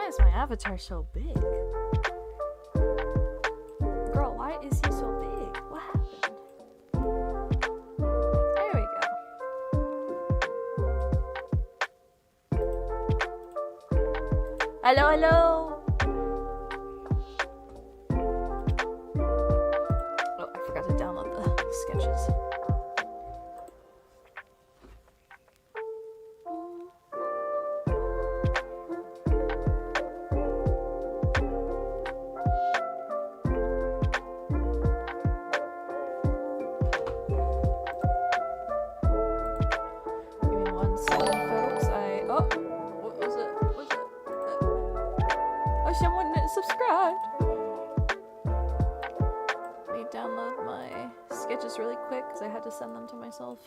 Why is my avatar so big? Girl, why is he so big? What happened? There we go. Hello, hello! Oh, I forgot to download the sketches. Someone subscribed. Let me download sketches really quick because I had to send them to myself.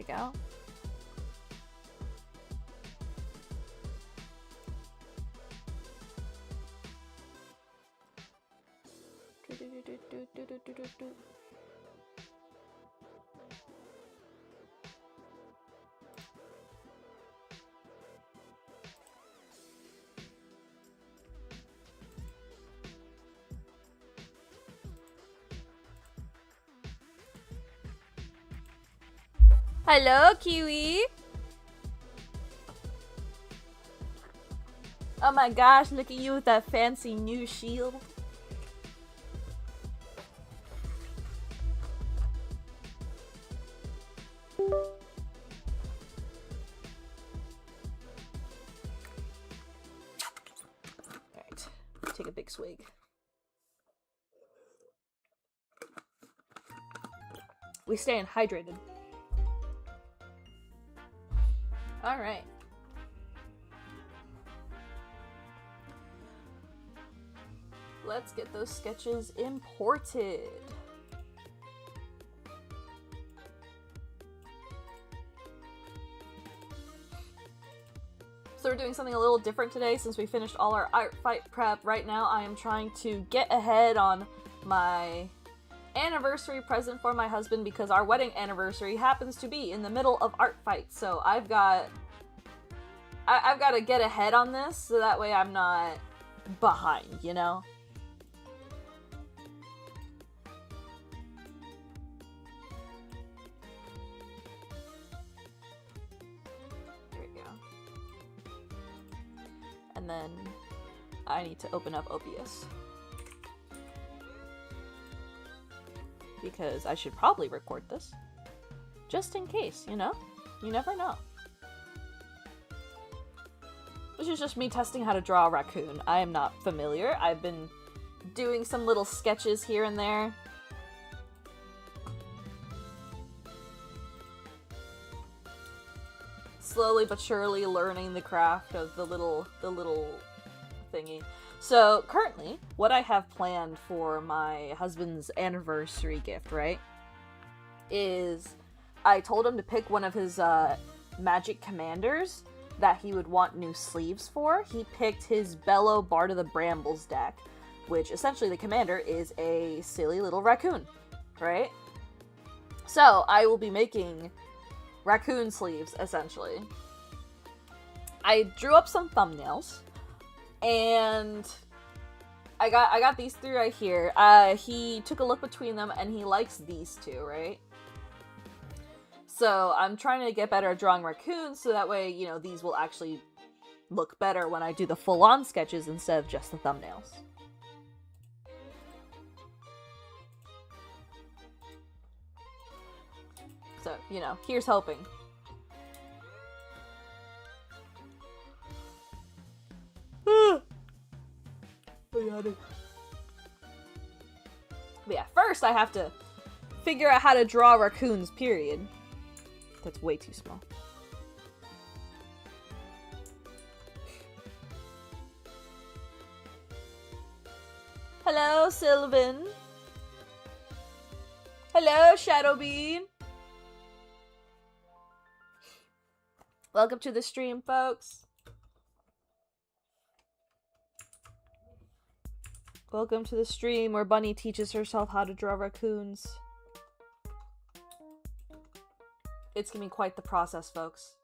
Go. Hello, Kiwi. Oh my gosh, look at you with that fancy new shield. Alright, take a big swig. We staying hydrated. Alright. Let's get those sketches imported. So we're doing something a little different today since we finished all our Artfight prep. Right now I am trying to get ahead on my anniversary present for my husband because our wedding anniversary happens to be in the middle of Artfight. So I've got to get ahead on this so that way I'm not behind, you know? There we go. And then I need to open up OBS. Because I should probably record this. Just in case, you know? You never know. This is just me testing how to draw a raccoon. I am not familiar. I've been doing some little sketches here and there. Slowly but surely learning the craft of the little thingy. So, currently, what I have planned for my husband's anniversary gift, right, is I told him to pick one of his magic commanders that he would want new sleeves for. He picked his Bello Bard of the Brambles deck, which essentially the commander is a silly little raccoon, right? So, I will be making raccoon sleeves, essentially. I drew up some thumbnails. And I got these three right here. He took a look between them and he likes these two, right? So I'm trying to get better at drawing raccoons so that way, you know, these will actually look better when I do the full-on sketches instead of just the thumbnails. So, you know, here's hoping. But yeah, first I have to figure out how to draw raccoons, period. That's way too small. Hello, Sylvan. Hello, Shadowbean. Welcome to the stream, folks. Welcome to the stream where Bunny teaches herself how to draw raccoons. It's gonna be quite the process, folks.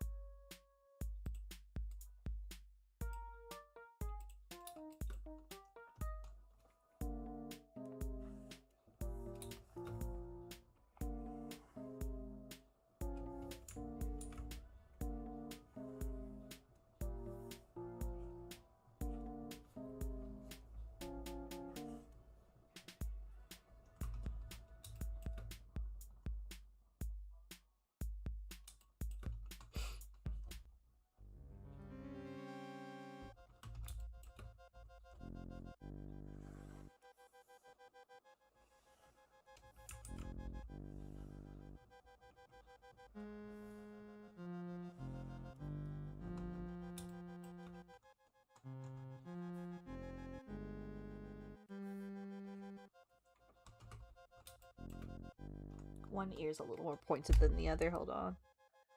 One ear's a little more pointed than the other. Hold on.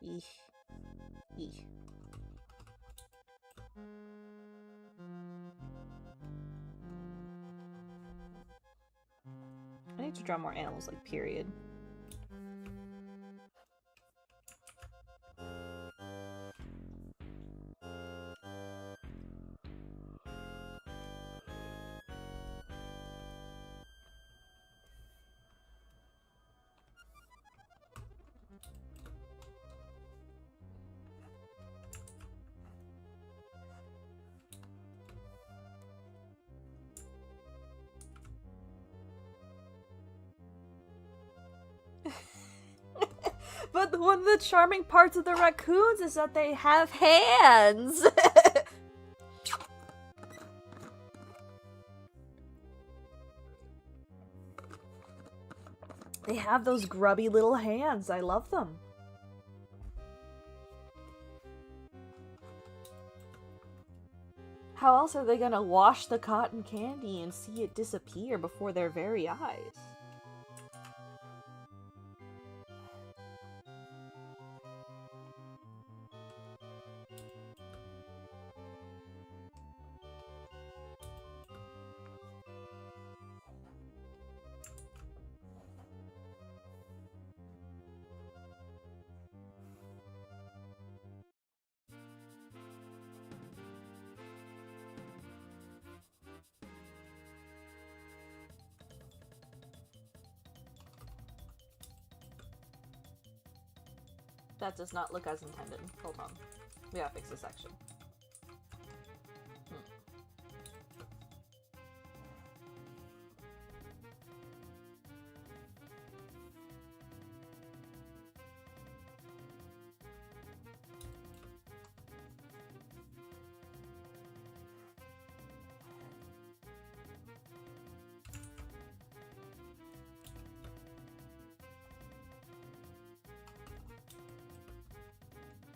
Eesh. Eesh. I need to draw more animals, like, period. But one of the charming parts of the raccoons is that they have hands! They have those grubby little hands. I love them. How else are they gonna wash the cotton candy and see it disappear before their very eyes? That does not look as intended. Hold on. We gotta fix this section.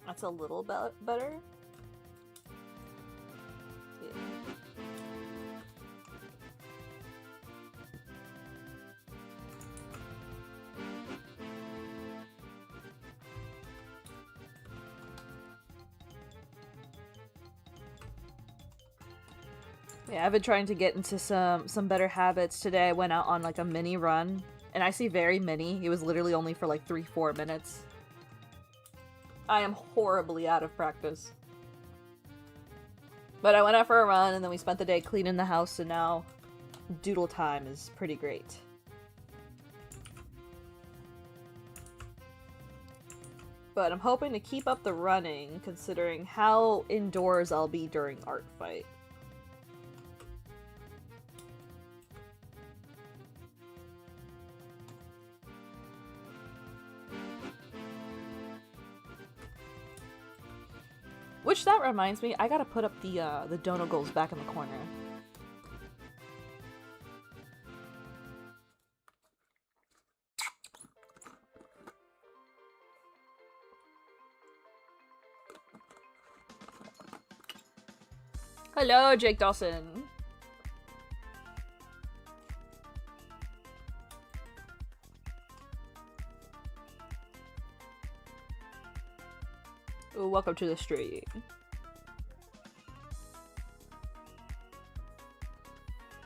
That's a little bit better. Yeah. Yeah, I've been trying to get into some better habits. Today I went out on like a mini run, and I see very mini. It was literally only for like 3-4 minutes. I am horribly out of practice. But I went out for a run, and then we spent the day cleaning the house, and now doodle time is pretty great. But I'm hoping to keep up the running, considering how indoors I'll be during Artfight. Which, that reminds me, I gotta put up the Donagles back in the corner. Hello, Jake Dawson! Ooh, welcome to the stream.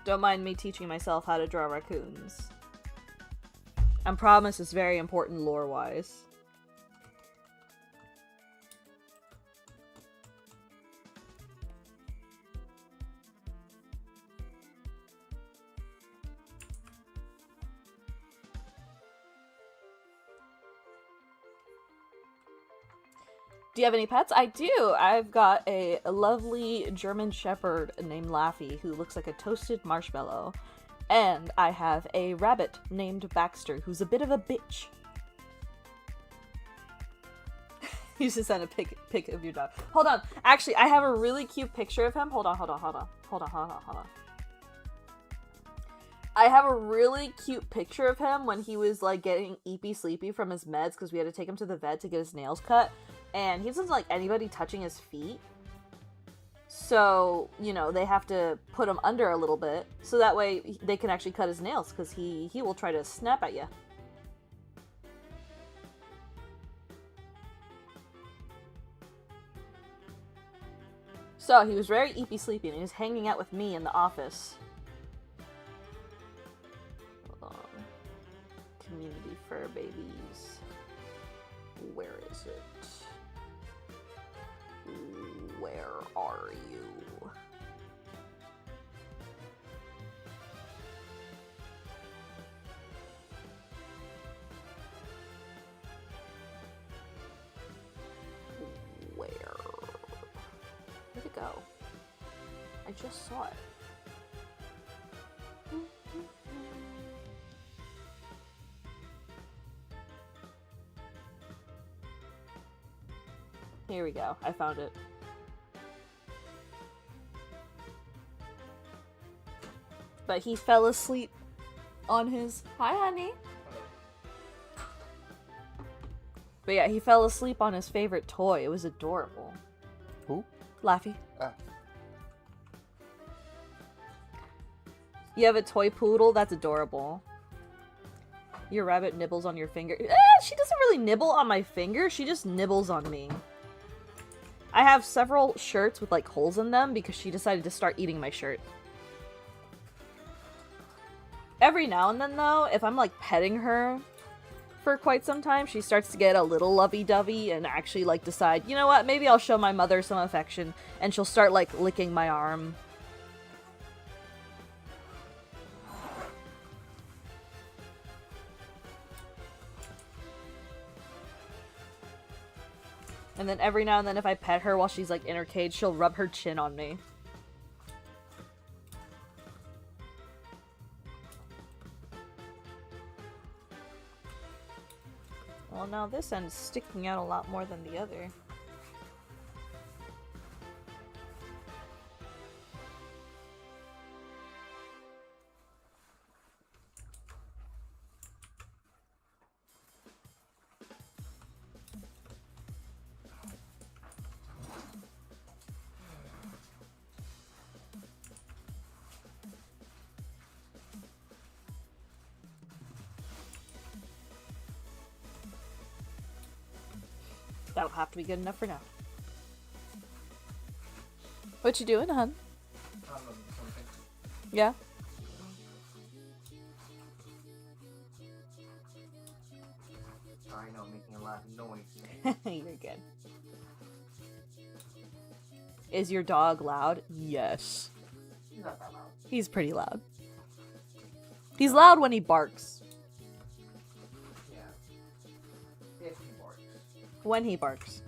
Don't mind me teaching myself how to draw raccoons. I promise it's very important lore-wise. Do you have any pets? I do! I've got a lovely German Shepherd named Laffy who looks like a toasted marshmallow. And I have a rabbit named Baxter who's a bit of a bitch. You should send a pic of your dog. Hold on. Actually, I have a really cute picture of him. Hold on. I have a really cute picture of him when he was like getting eepy sleepy from his meds because we had to take him to the vet to get his nails cut, and he doesn't like anybody touching his feet. So, you know, they have to put him under a little bit so that way they can actually cut his nails because he will try to snap at you. So, he was very eepy sleepy and he was hanging out with me in the office. Hold on. Community fur babies. Where is it? Where are you? Where'd it go? I just saw it. Here we go. I found it. But he fell asleep on his... Hi, honey. But yeah, he fell asleep on his favorite toy. It was adorable. Who? Laffy. Ah. You have a toy poodle? That's adorable. Your rabbit nibbles on your finger. She doesn't really nibble on my finger. She just nibbles on me. I have several shirts with like holes in them because she decided to start eating my shirt. Every now and then though, if I'm like petting her for quite some time, she starts to get a little lovey-dovey and actually like decide, you know what, maybe I'll show my mother some affection, and she'll start like licking my arm. And then every now and then if I pet her while she's like in her cage, she'll rub her chin on me. Well, now this end's sticking out a lot more than the other. That'll have to be good enough for now. What you doing, hun? Something. Yeah? I know, making a lot of noise. You're good. Is your dog loud? Yes. He's not that loud. He's pretty loud. He's loud when he barks. Yeah. If he barks. When he barks.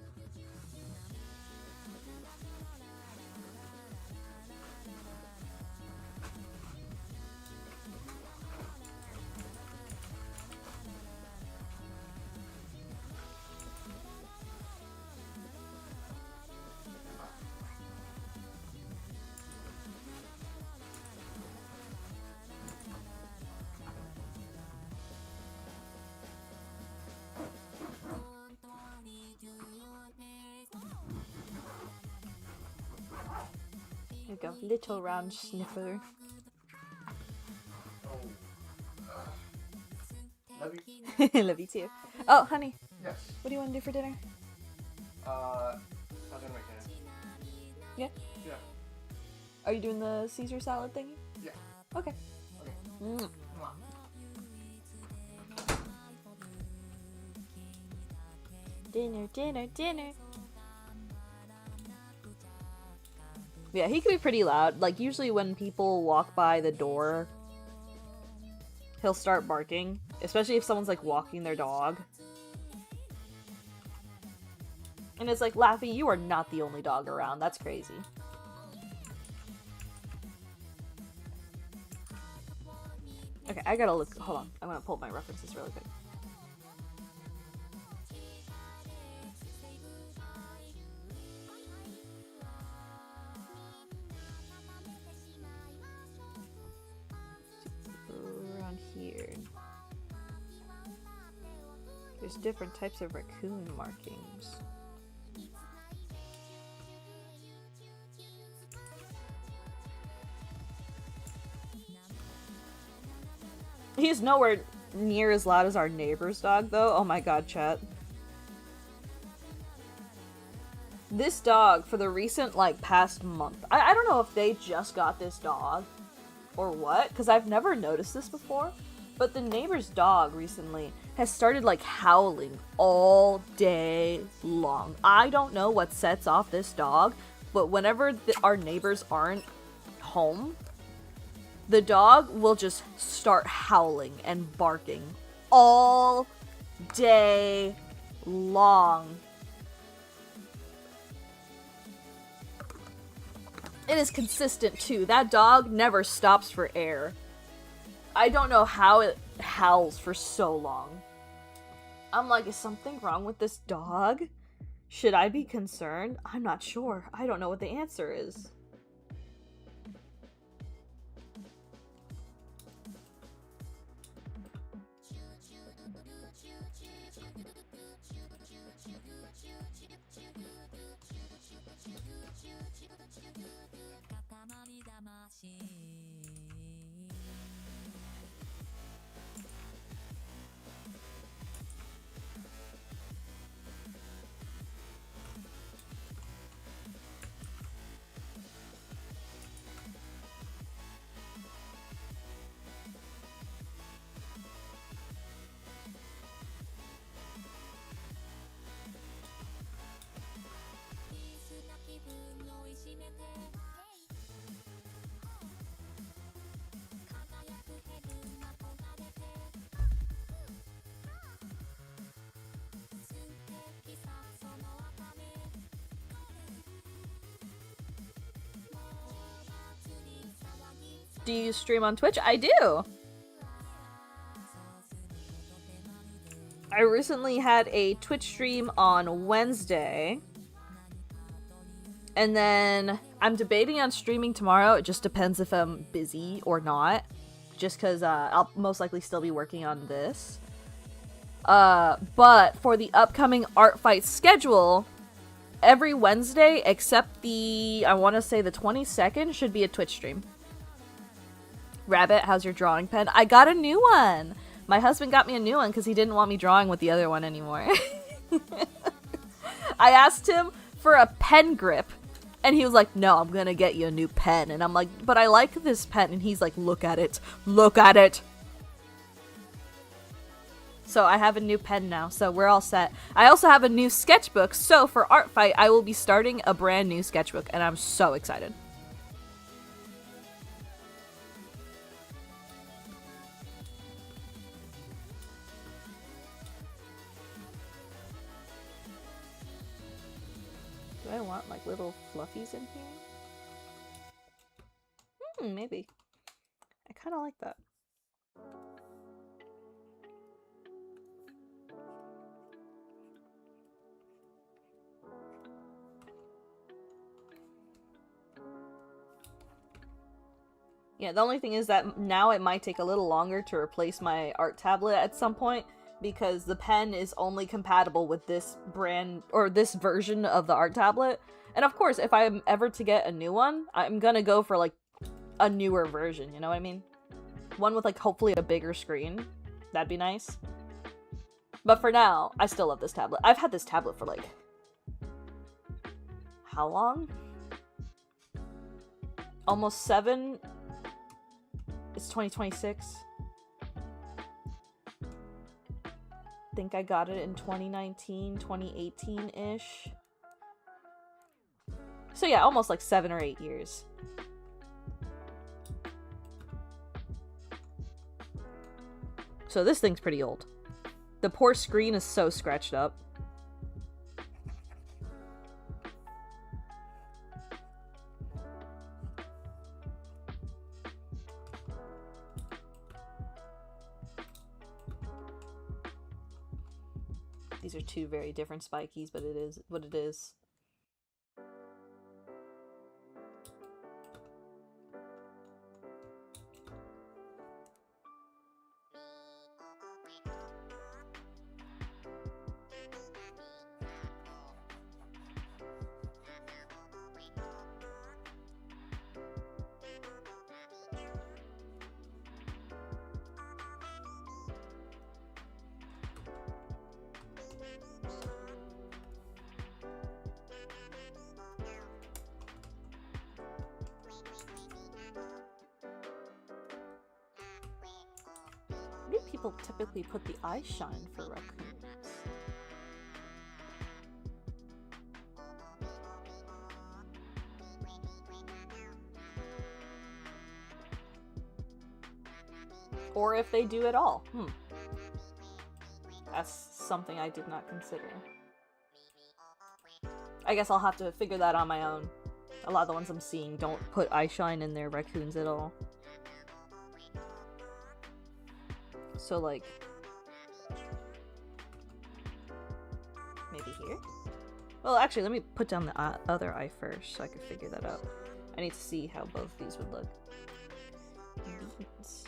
There you go, little round sniffer. Love you. Love you too. Oh, honey, Yes. what do you want to do for dinner? I'm gonna make dinner. Yeah? Yeah. Are you doing the Caesar salad thingy? Yeah. Okay. Okay. Mm. Dinner, dinner, dinner. Yeah, he can be pretty loud. Like, usually when people walk by the door, he'll start barking. Especially if someone's, like, walking their dog. And it's like, Laffy, you are not the only dog around. That's crazy. Okay, I gotta look. Hold on. I'm gonna pull up my references really quick. There's different types of raccoon markings. He's nowhere near as loud as our neighbor's dog, though. Oh my god, chat. This dog, for the recent, like, past month... I don't know if they just got this dog or what, because I've never noticed this before, but the neighbor's dog recently has started, like, howling all day long. I don't know what sets off this dog, but whenever our neighbors aren't home, the dog will just start howling and barking all day long. It is consistent, too. That dog never stops for air. I don't know how it howls for so long. I'm like, is something wrong with this dog? Should I be concerned? I'm not sure. I don't know what the answer is. Do you stream on Twitch? I do! I recently had a Twitch stream on Wednesday. And then I'm debating on streaming tomorrow. It just depends if I'm busy or not. Just because I'll most likely still be working on this. But for the upcoming Artfight schedule, every Wednesday except the, I want to say the 22nd, should be a Twitch stream. Rabbit, how's your drawing pen? I got a new one! My husband got me a new one because he didn't want me drawing with the other one anymore. I asked him for a pen grip, and he was like, no, I'm gonna get you a new pen. And I'm like, but I like this pen. And he's like, look at it. Look at it! So I have a new pen now, so we're all set. I also have a new sketchbook, so for Artfight, I will be starting a brand new sketchbook, and I'm so excited. Do I want, like, little fluffies in here? Maybe. I kind of like that. Yeah, the only thing is that now it might take a little longer to replace my art tablet at some point, because the pen is only compatible with this brand, or this version of the art tablet. And of course, if I'm ever to get a new one, I'm gonna go for, like, a newer version, you know what I mean? One with, like, hopefully a bigger screen. That'd be nice. But for now, I still love this tablet. I've had this tablet for, like, how long? Almost 7... It's 2026. I think I got it in 2019, 2018-ish. So yeah, almost like 7 or 8 years. So this thing's pretty old. The poor screen is so scratched up. These are two very different spikies, but it is what it is. do people typically put the eye shine for raccoons? Or if they do at all. That's something I did not consider. I guess I'll have to figure that on my own. A lot of the ones I'm seeing don't put eye shine in their raccoons at all. So, like, maybe here? Well, actually, let me put down the other eye first so I can figure that out. I need to see how both these would look. Beans. Beans.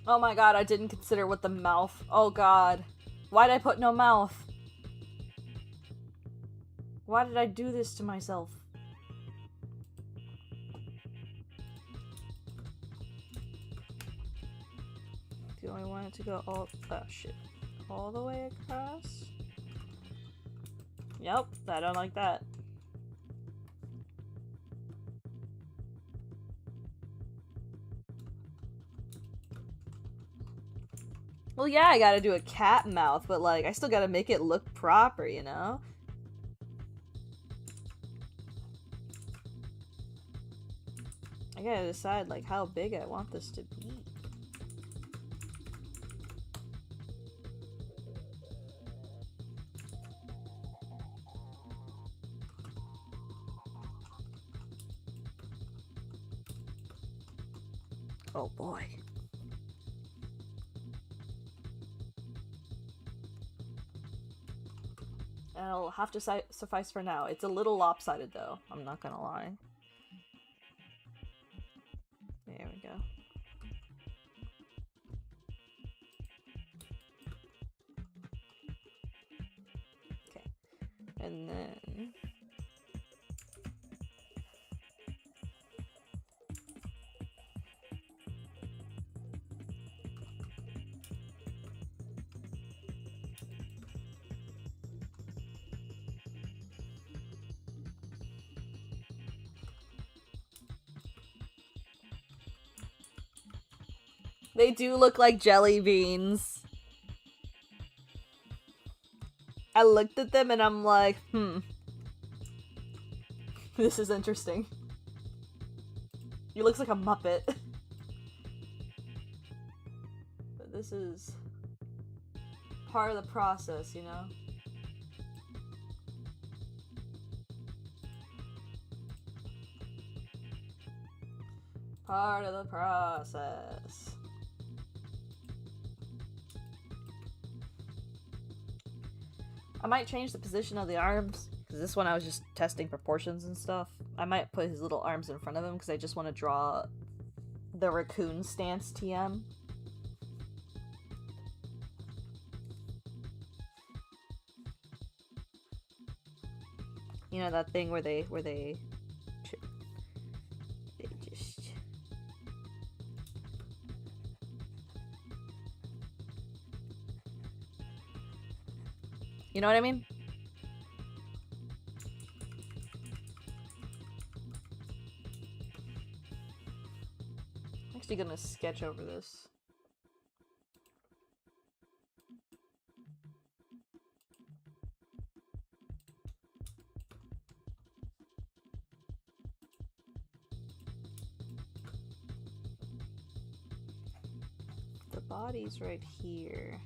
Oh my god, I didn't consider what the mouth. Oh god. Why'd I put no mouth? Why did I do this to myself? Do I want it to go all— oh shit. All the way across? Yep, I don't like that. Well, yeah, I gotta do a cat mouth, but, like, I still gotta make it look proper, you know? I gotta decide, like, how big I want this to be. Oh boy. I'll have to suffice for now. It's a little lopsided though, I'm not gonna lie. There we go. Okay. And then... they do look like jelly beans. I looked at them and I'm like, this is interesting. He looks like a Muppet. But this is part of the process, you know? Part of the process. I might change the position of the arms, because this one I was just testing proportions and stuff. I might put his little arms in front of him, because I just want to draw the raccoon stance TM. You know that thing where they just... You know what I mean? I'm actually gonna sketch over this. The body's right here.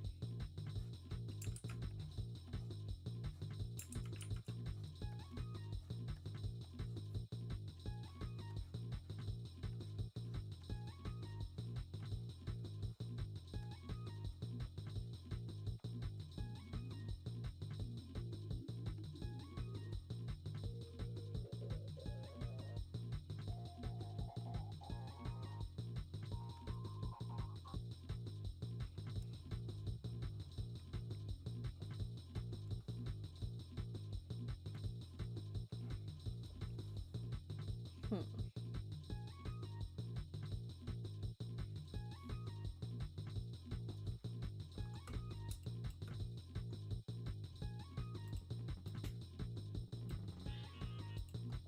Hmm.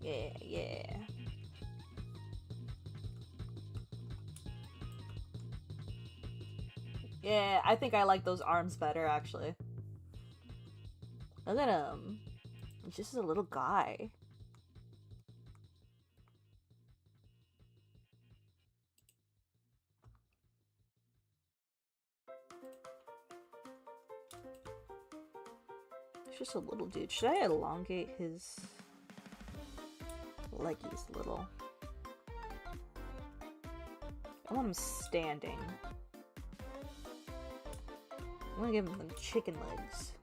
Yeah, yeah. Yeah, I think I like those arms better, actually. Look at him. He's just a little guy. He's just a little dude. Should I elongate his leggies a little? I want him standing. I want to give him some chicken legs.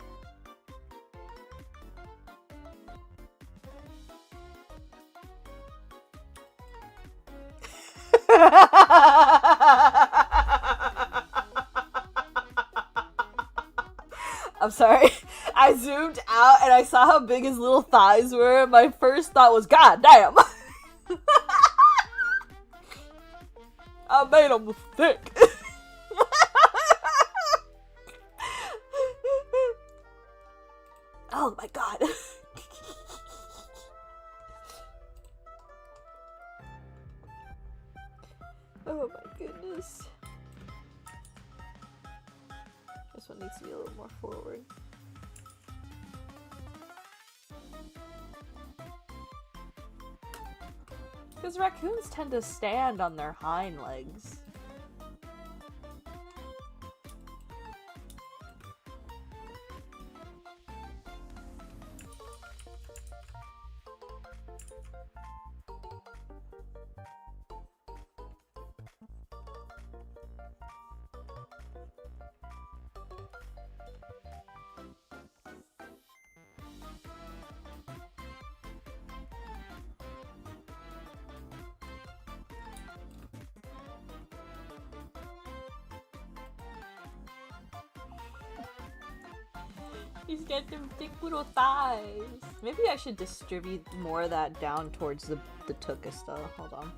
I'm sorry. I zoomed out and I saw how big his little thighs were. My first thought was, God damn! I made him thick. Oh my god. Oh my goodness. This one needs to be a little more forward. Because raccoons tend to stand on their hind legs. He's got them thick little thighs. Maybe I should distribute more of that down towards the tuchus though. Hold on.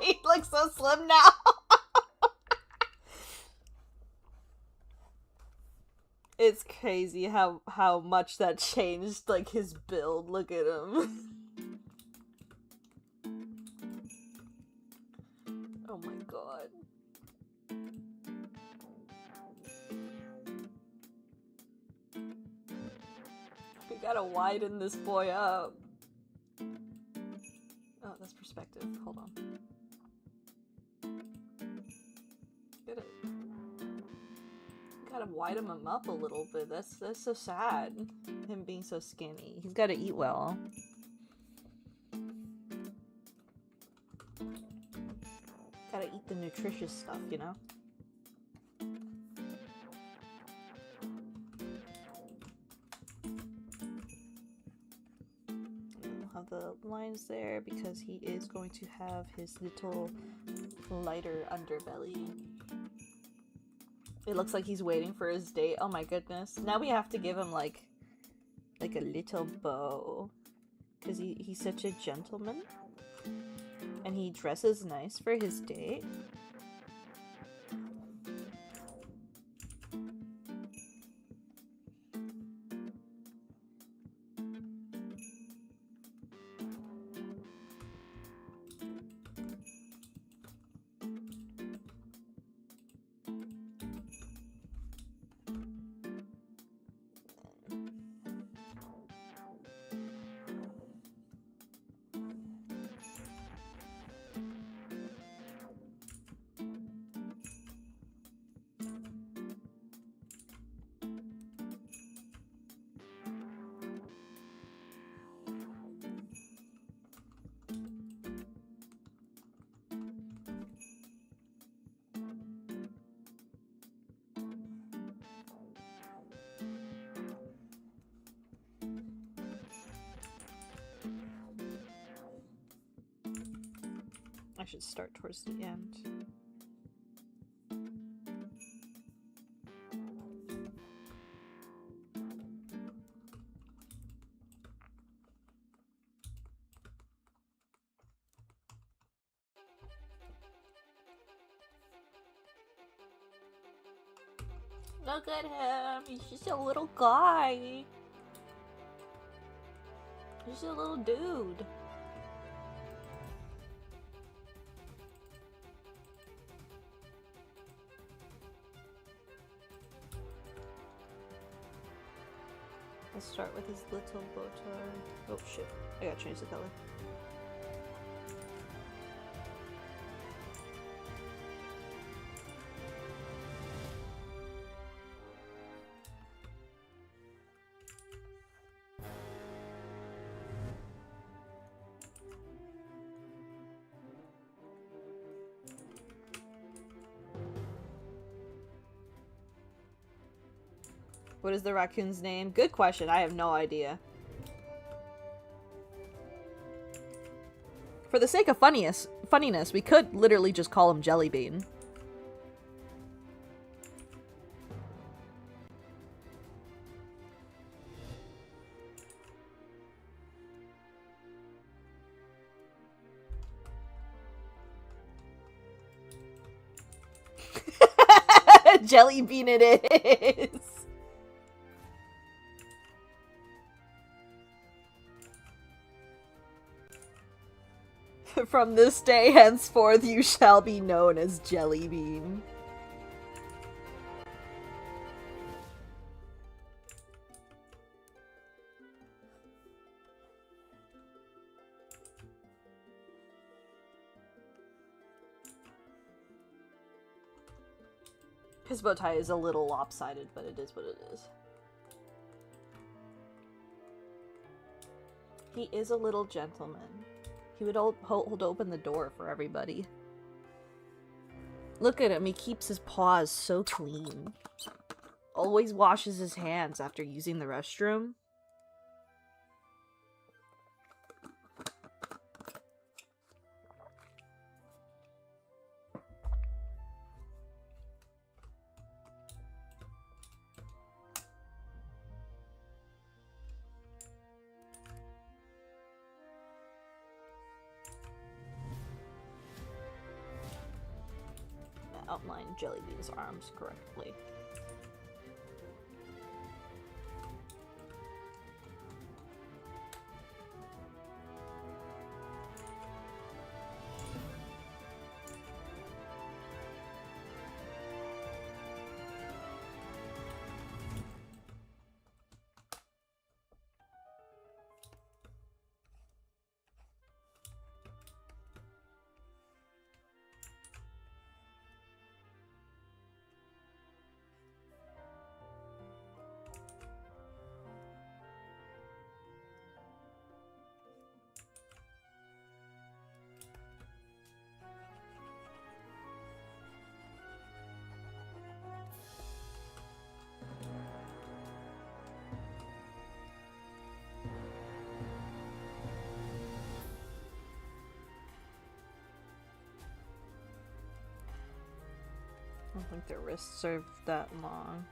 He looks so slim now. It's crazy how much that changed, like, his build. Look at him. Oh my god. We gotta widen this boy up. Oh, that's perspective. Hold on. Get it. Gotta widen him up a little bit. That's so sad. Him being so skinny. He's gotta eat well. Gotta eat the nutritious stuff, you know? We'll have the lines there because he is going to have his little lighter underbelly. It looks like he's waiting for his date. Oh my goodness. Now we have to give him like a little bow. Because he's such a gentleman. And he dresses nice for his date. I should start towards the end. Look at him, he's just a little guy. He's just a little dude. Let's start with his little bow tie. Oh shit, I gotta change the color. What is the raccoon's name? Good question. I have no idea. For the sake of funniness, we could literally just call him Jellybean. Jellybean it is. From this day henceforth, you shall be known as Jellybean. His bow tie is a little lopsided, but it is what it is. He is a little gentleman. He would hold open the door for everybody. Look at him, he keeps his paws so clean. Always washes his hands after using the restroom. Outline Jellybean's arms correctly. I don't think their wrists are that long.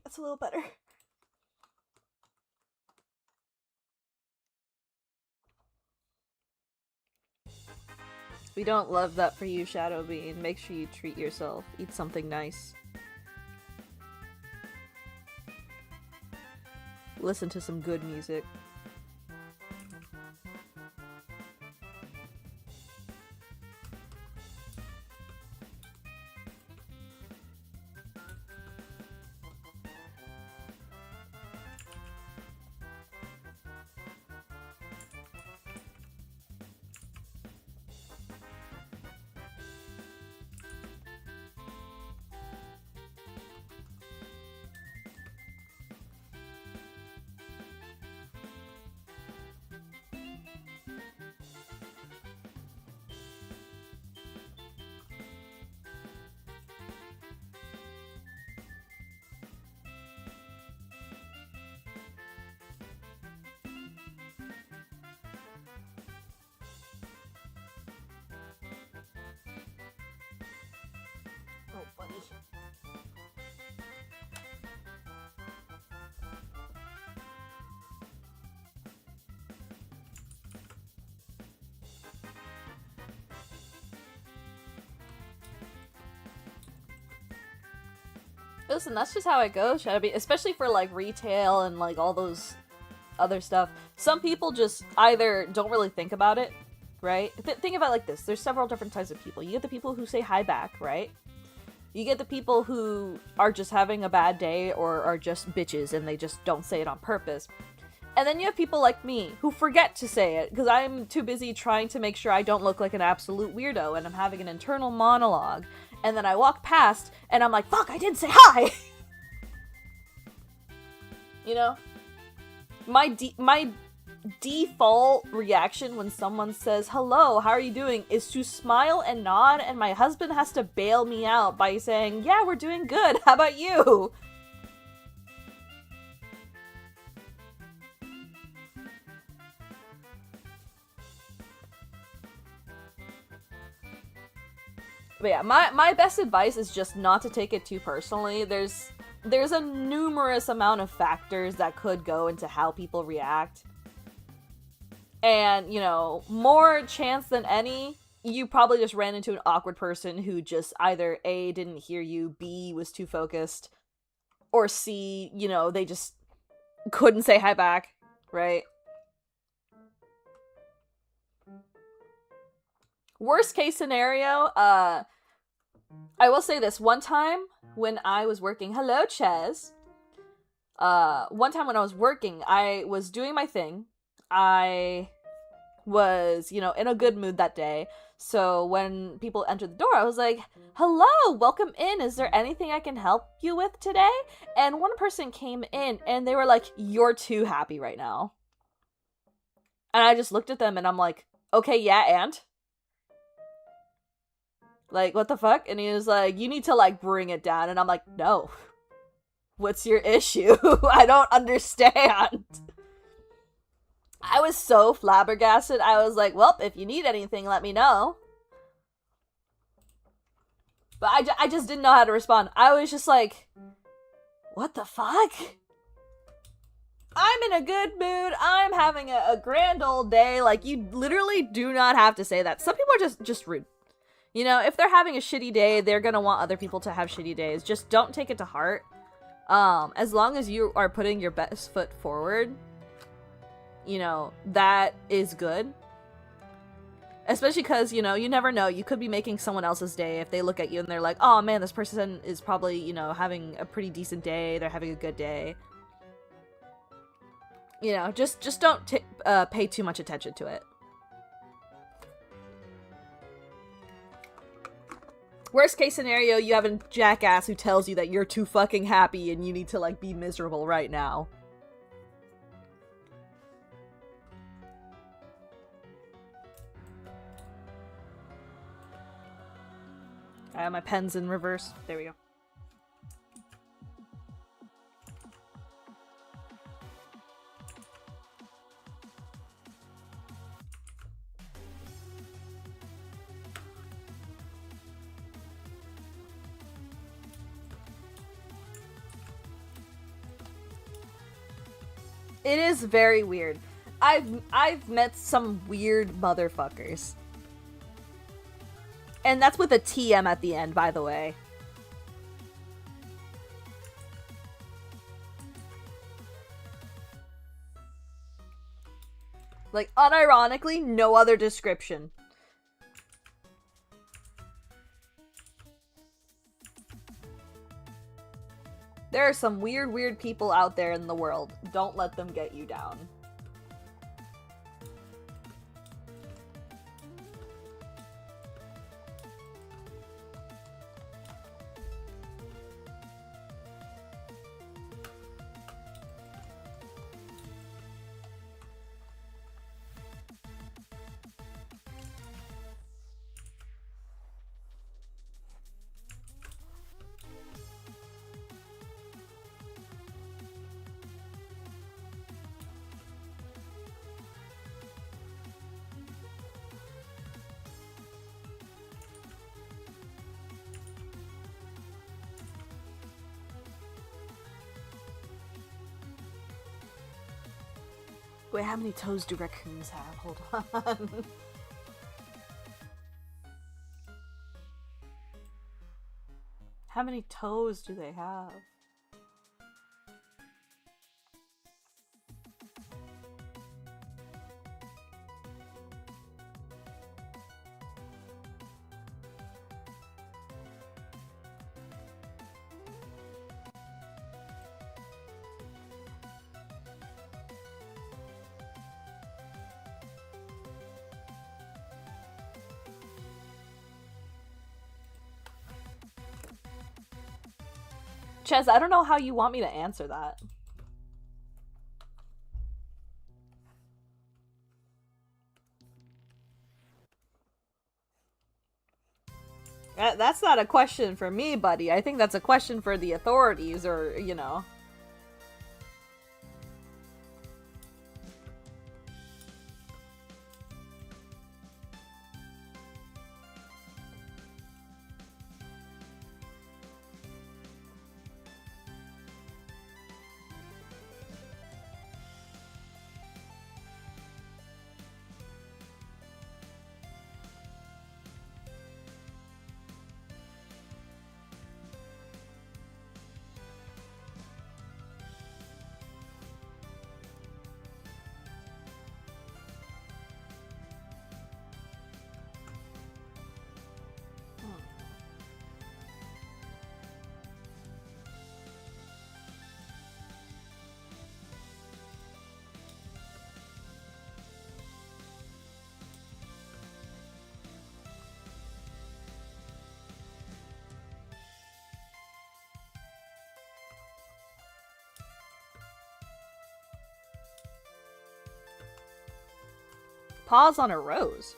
That's a little better. We don't love that for you, Shadowbean. Make sure you treat yourself. Eat something nice. Listen to some good music. Listen, that's just how it goes, Shadowbee. Especially for, like, retail and, like, all those other stuff. Some people just either don't really think about it, right? Think about it like this. There's several different types of people. You get the people who say hi back, right? You get the people who are just having a bad day or are just bitches and they just don't say it on purpose. And then you have people like me who forget to say it because I'm too busy trying to make sure I don't look like an absolute weirdo and I'm having an internal monologue. And then I walk past and I'm like, fuck, I didn't say hi! You know? My default reaction when someone says, hello, how are you doing, is to smile and nod, and my husband has to bail me out by saying, yeah, we're doing good, how about you? But yeah, my best advice is just not to take it too personally. There's a numerous amount of factors that could go into how people react. And, you know, more chance than any, you probably just ran into an awkward person who just either A, didn't hear you, B, was too focused, or C, you know, they just couldn't say hi back, right? Worst case scenario, I will say this. One time when I was working, hello, Ches. One time when I was working, I was doing my thing. I was, you know, in a good mood that day. So when people entered the door, I was like, hello, welcome in. Is there anything I can help you with today? And one person came in and they were like, you're too happy right now. And I just looked at them and I'm like, okay, yeah, and? Like, what the fuck? And he was like, you need to, like, bring it down. And I'm like, no. What's your issue? I don't understand. I was so flabbergasted. I was like, well, if you need anything, let me know. But I just didn't know how to respond. I was just like, what the fuck? I'm in a good mood. I'm having a grand old day. Like, you literally do not have to say that. Some people are just rude. You know, if they're having a shitty day, they're gonna want other people to have shitty days. Just don't take it to heart. As long as you are putting your best foot forward, you know, that is good. Especially because, you know, you never know. You could be making someone else's day if they look at you and they're like, oh man, this person is probably, you know, having a pretty decent day. They're having a good day. You know, just don't pay too much attention to it. Worst case scenario, you have a jackass who tells you that you're too fucking happy and you need to, like, be miserable right now. I have my pen's in reverse. There we go. It is very weird. I've met some weird motherfuckers. And that's with a TM at the end, by the way. Like, unironically, no other description. There are some weird people out there in the world. Don't let them get you down. Wait, how many toes do raccoons have? Hold on. How many toes do they have? Ches, I don't know how you want me to answer that. That's not a question for me, buddy. I think that's a question for the authorities, or, you know. Paws on a rose.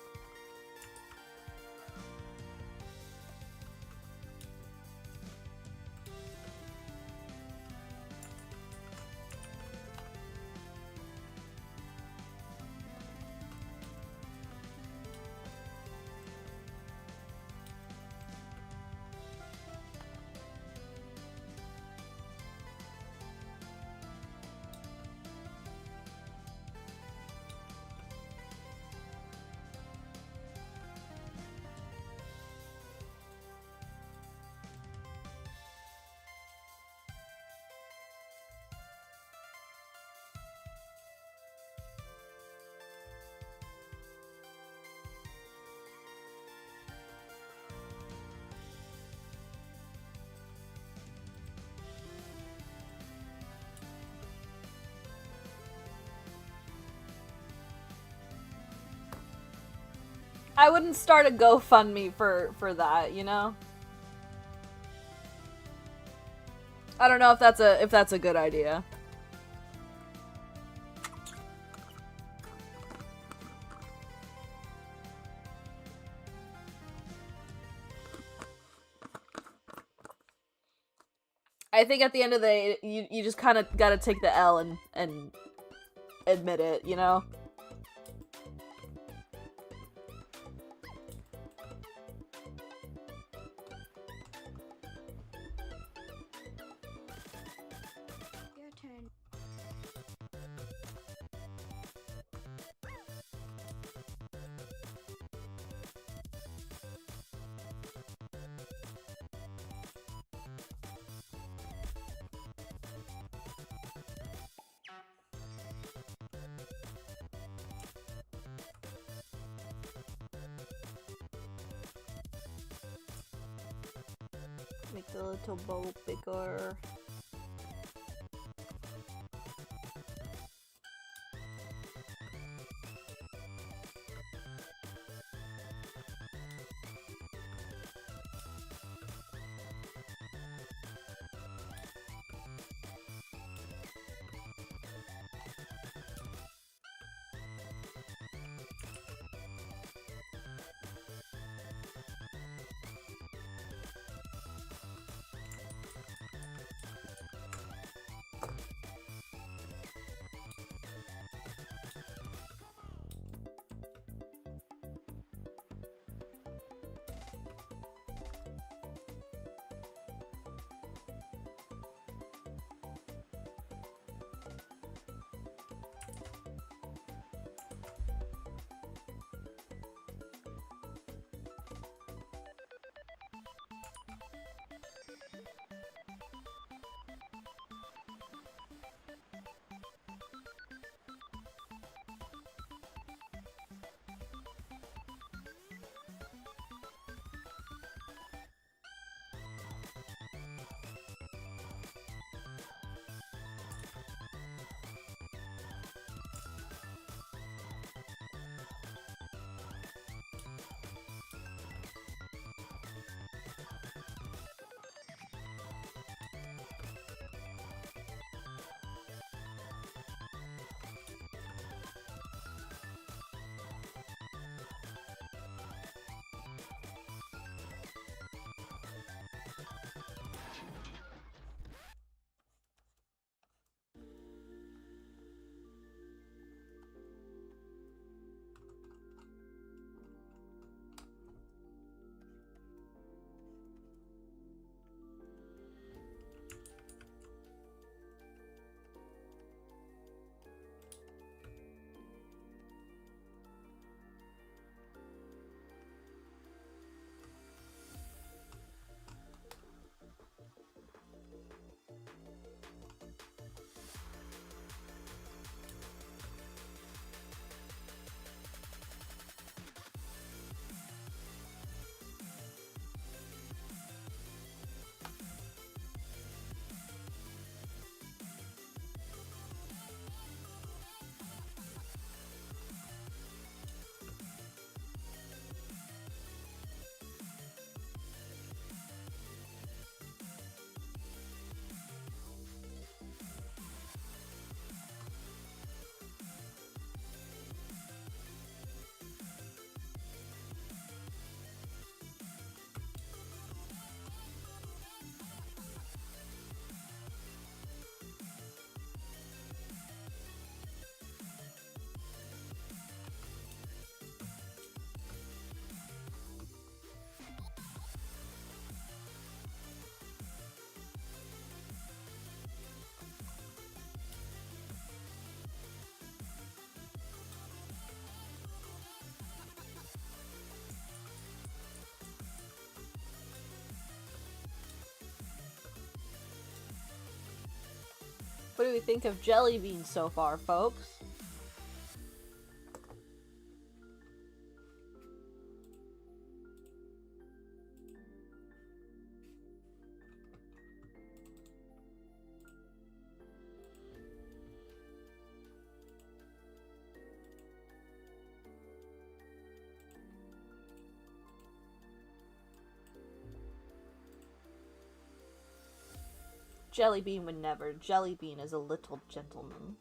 I wouldn't start a GoFundMe for that, you know? I don't know if that's a good idea. I think at the end of the day, you just kind of gotta take the L and admit it, you know? Your turn. Make the little bow bigger. What do we think of jelly beans so far, folks? Jelly bean would never. Jelly bean is a little gentleman.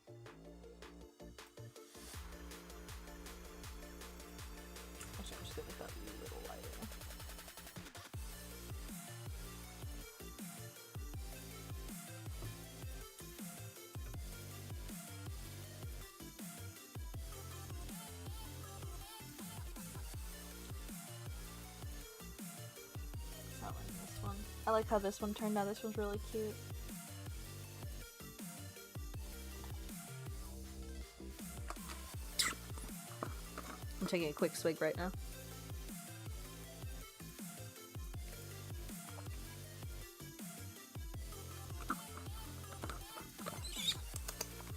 Actually, I'm just gonna make that a little lighter. It's not like this one. I like how this one turned out. This one's really cute. I'm taking a quick swig right now.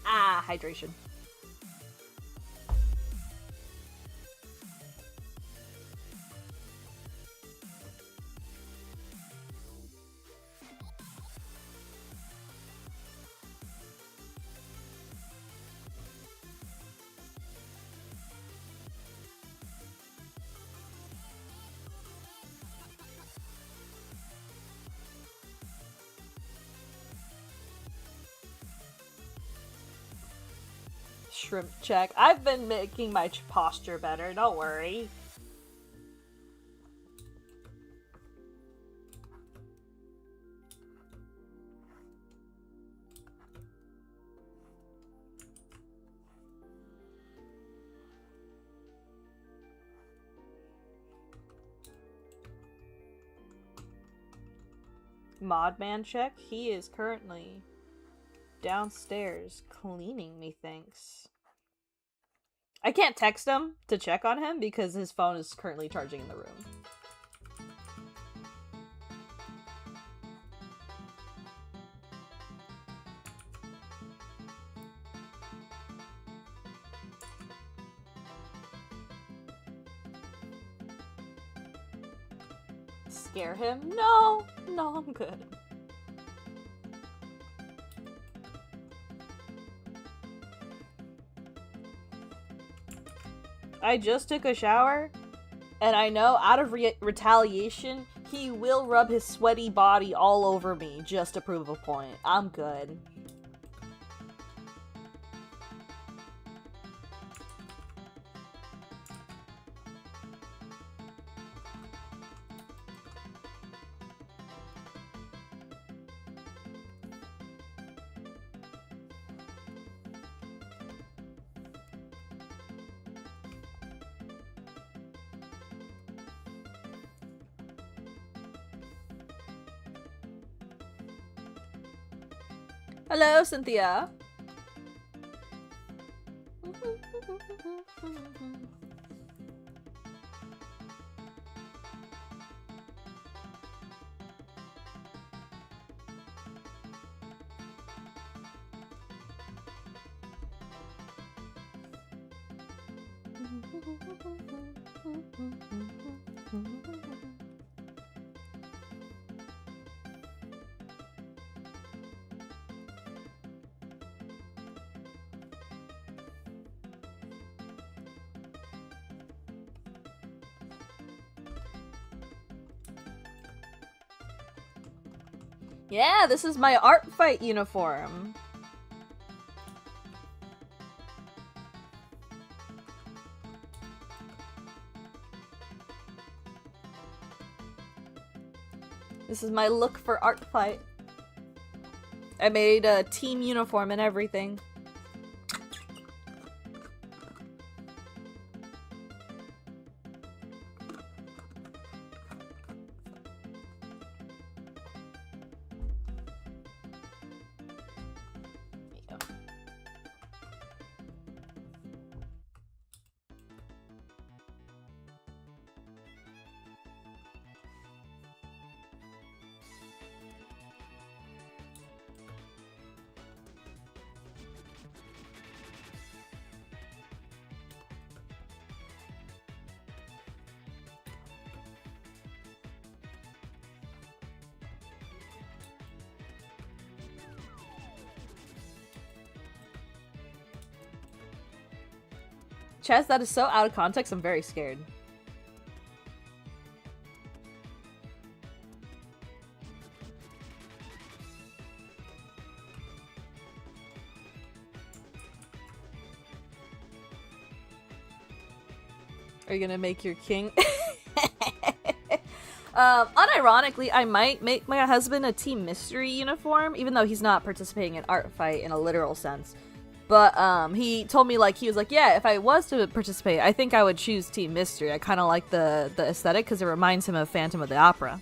Ah, hydration. Shrimp check. I've been making my posture better, don't worry. Modman check. He is currently downstairs cleaning, methinks. I can't text him to check on him because his phone is currently charging in the room. Scare him? No! No, I'm good. I just took a shower, and I know out of retaliation, he will rub his sweaty body all over me just to prove a point. I'm good. Hello, Cynthia. Yeah, this is my Artfight uniform. This is my look for Artfight. I made a team uniform and everything. Chaz, that is so out of context, I'm very scared. Are you gonna make your king? Unironically, I might make my husband a Team Mystery uniform, even though he's not participating in Artfight in a literal sense. But, he told me, like, he was like, yeah, if I was to participate, I think I would choose Team Mystery. I kind of like the aesthetic, because it reminds him of Phantom of the Opera.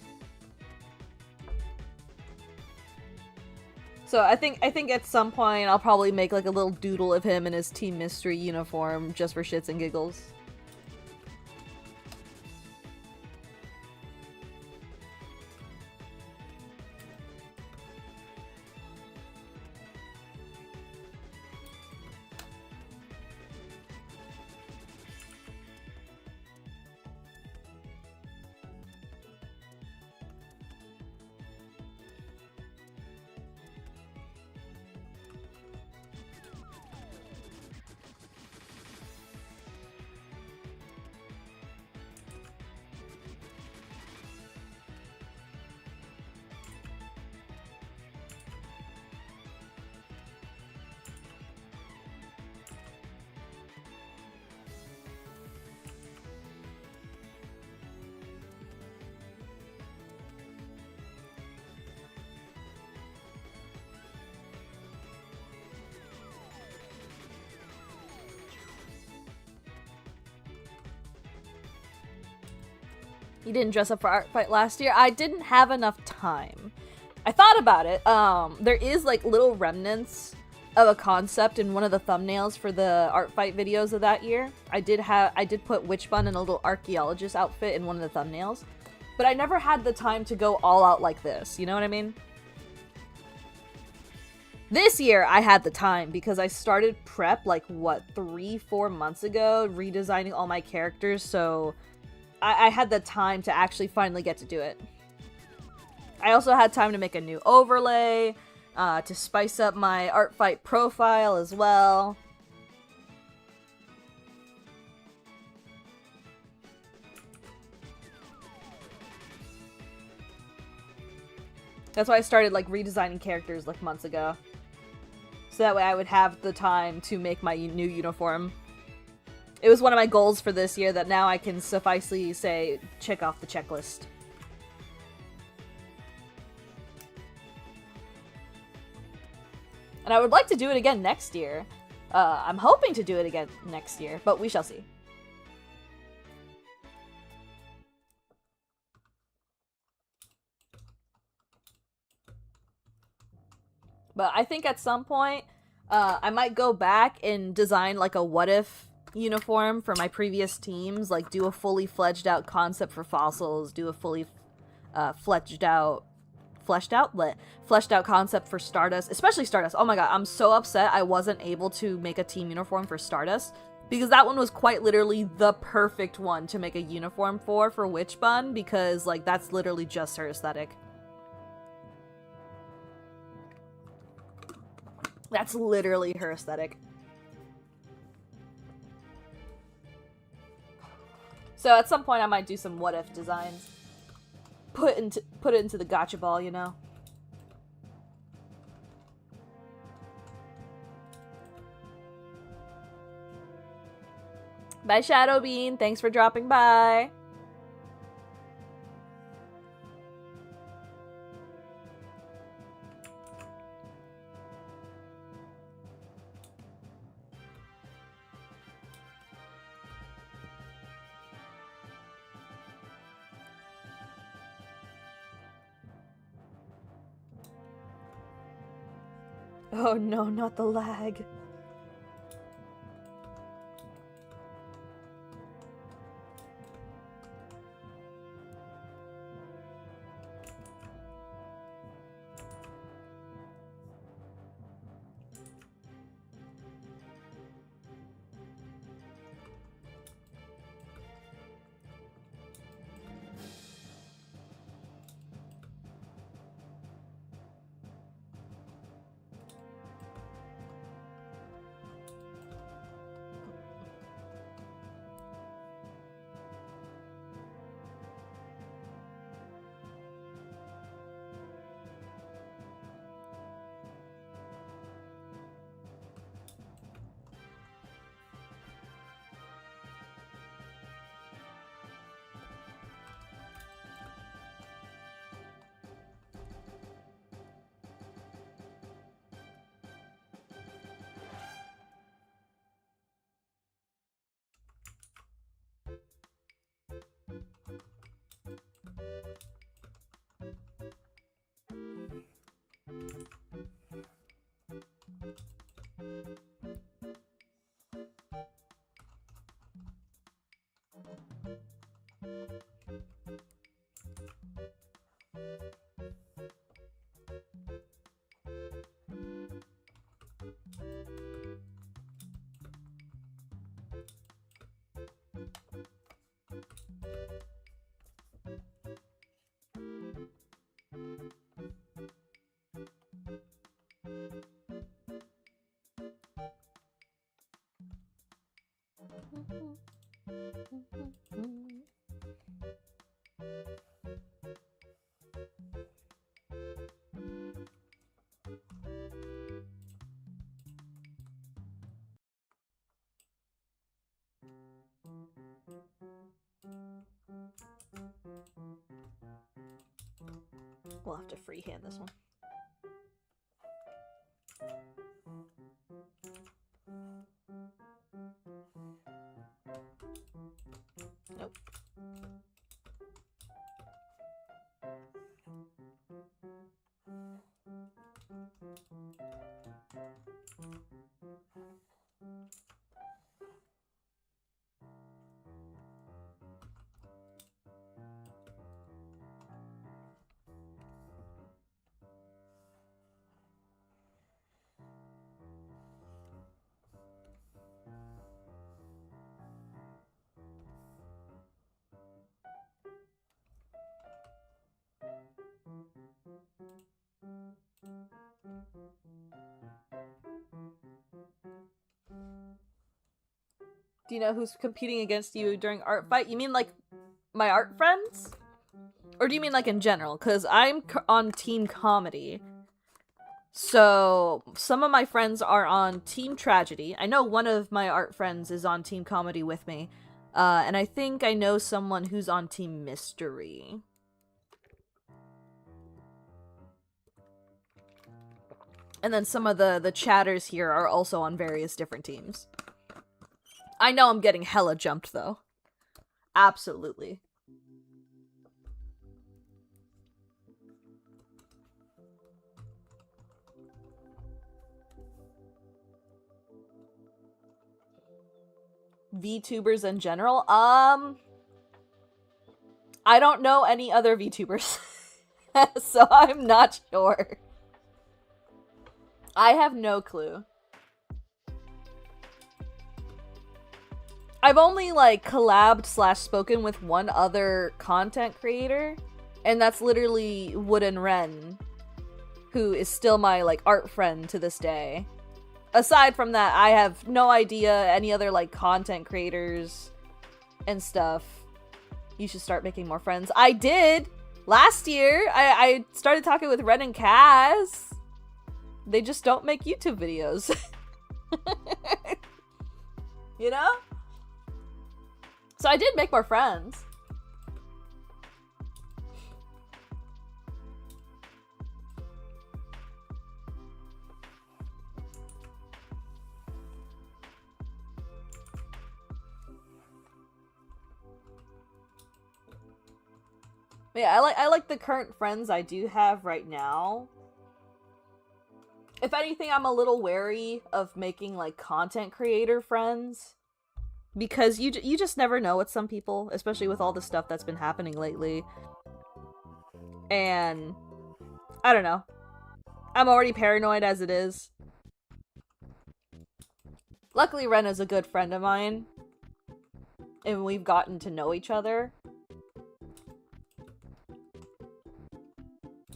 So I think at some point I'll probably make, like, a little doodle of him in his Team Mystery uniform, just for shits and giggles. You didn't dress up for Artfight last year? I didn't have enough time. I thought about it. There is, like, little remnants of a concept in one of the thumbnails for the Artfight videos of that year. I did put Witch Bun in a little archaeologist outfit in one of the thumbnails. But I never had the time to go all out like this, you know what I mean? This year, I had the time because I started prep, like, what, 3-4 months ago, redesigning all my characters, so I had the time to actually finally get to do it. I also had time to make a new overlay, to spice up my Artfight profile as well. That's why I started, like, redesigning characters, like, months ago. So that way I would have the time to make my new uniform. It was one of my goals for this year that now I can sufficely say, check off the checklist. And I would like to do it again next year. I'm hoping to do it again next year, but we shall see. But I think at some point, I might go back and design, like, a what-if uniform for my previous teams, like do a fully fledged out concept for fossils, do a fully fleshed out concept for Stardust, especially Stardust. Oh my god, I'm so upset I wasn't able to make a team uniform for Stardust, because that one was quite literally the perfect one to make a uniform for Witch Bun, because, like, that's literally just her aesthetic. That's literally her aesthetic. So at some point I might do some what-if designs. Put it into the gotcha ball, you know? Bye, Shadowbean. Thanks for dropping by. Oh no, not the lag. We'll have to freehand this one. Nope. Do you know who's competing against you during Artfight? You mean like my art friends? Or do you mean like in general? Because I'm on Team Comedy. So some of my friends are on Team Tragedy. I know one of my art friends is on Team Comedy with me. And I think I know someone who's on Team Mystery. And then some of the chatters here are also on various different teams. I know I'm getting hella jumped, though. Absolutely. VTubers in general? I don't know any other VTubers. So I'm not sure. I have no clue. I've only, like, collabed / spoken with one other content creator, and that's literally Wooden Ren, who is still my, like, art friend to this day. Aside from that, I have no idea any other, like, content creators and stuff. You should start making more friends. I did! Last year, I started talking with Ren and Kaz. They just don't make YouTube videos. You know? So I did make more friends. Yeah, I like the current friends I do have right now. If anything, I'm a little wary of making, like, content creator friends. Because you just never know with some people, especially with all the stuff that's been happening lately. And I don't know. I'm already paranoid as it is. Luckily, Ren is a good friend of mine. And we've gotten to know each other.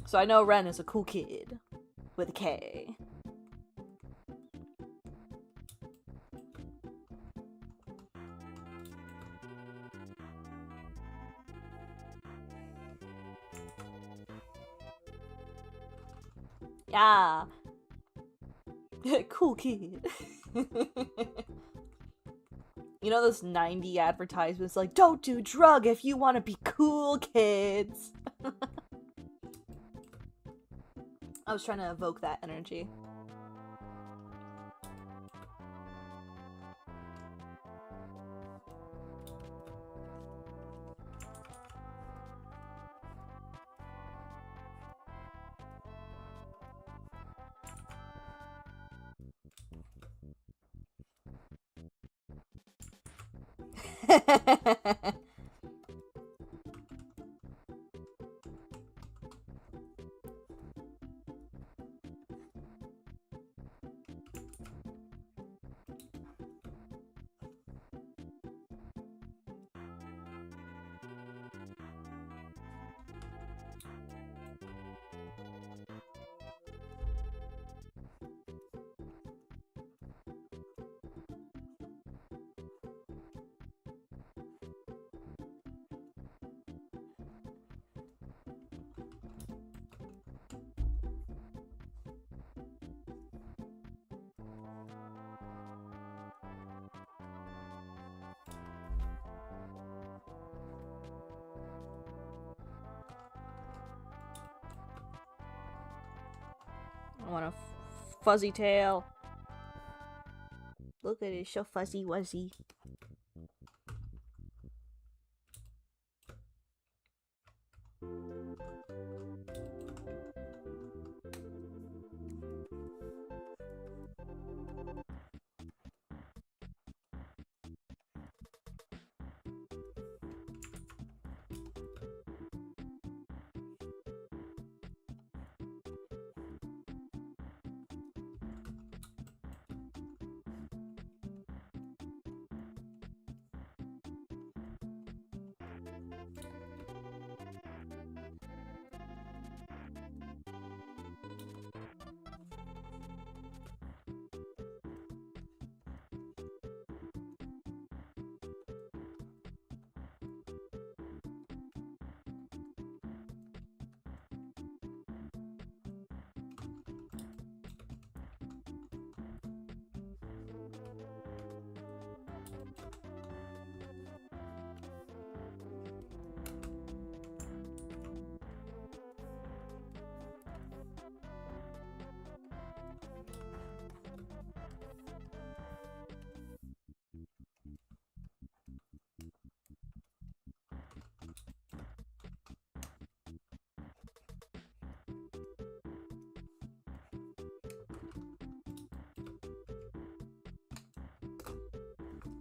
So I know Ren is a cool kid. With a K. Yeah. Cool kid. You know those 90 advertisements like, don't do drug if you want to be cool, kids. I was trying to evoke that energy. I want a fuzzy tail. Look at it, so fuzzy wuzzy.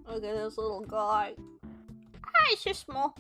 Look at this little guy. Ah, it's just small.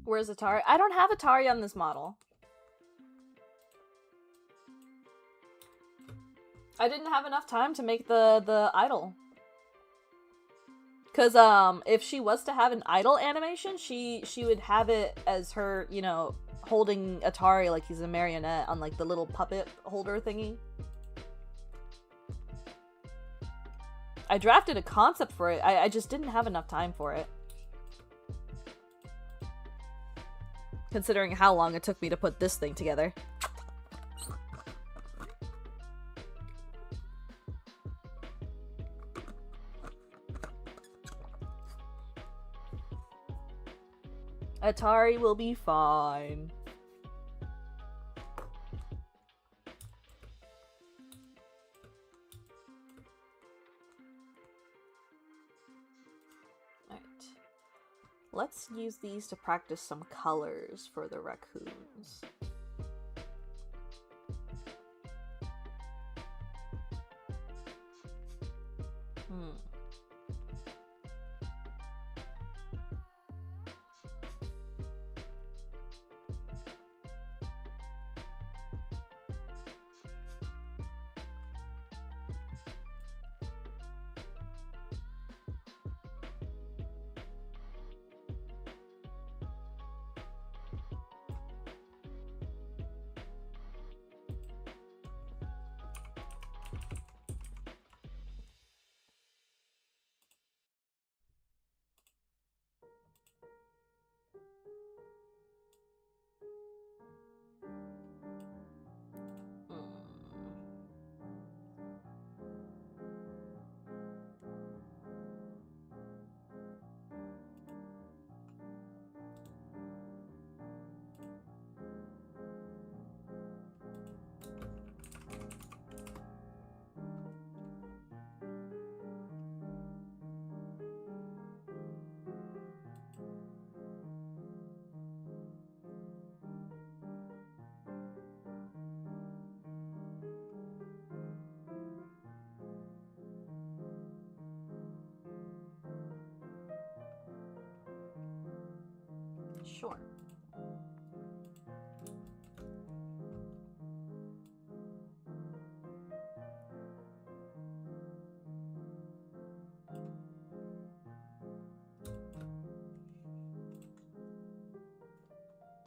Where's Atari? I don't have Atari on this model. I didn't have enough time to make the idol. Cause if she was to have an idol animation, she would have it as her, you know, holding Atari like he's a marionette on like the little puppet holder thingy. I drafted a concept for it. I just didn't have enough time for it. Considering how long it took me to put this thing together. Atari will be fine. Alright. Let's use these to practice some colors for the raccoons. Sure.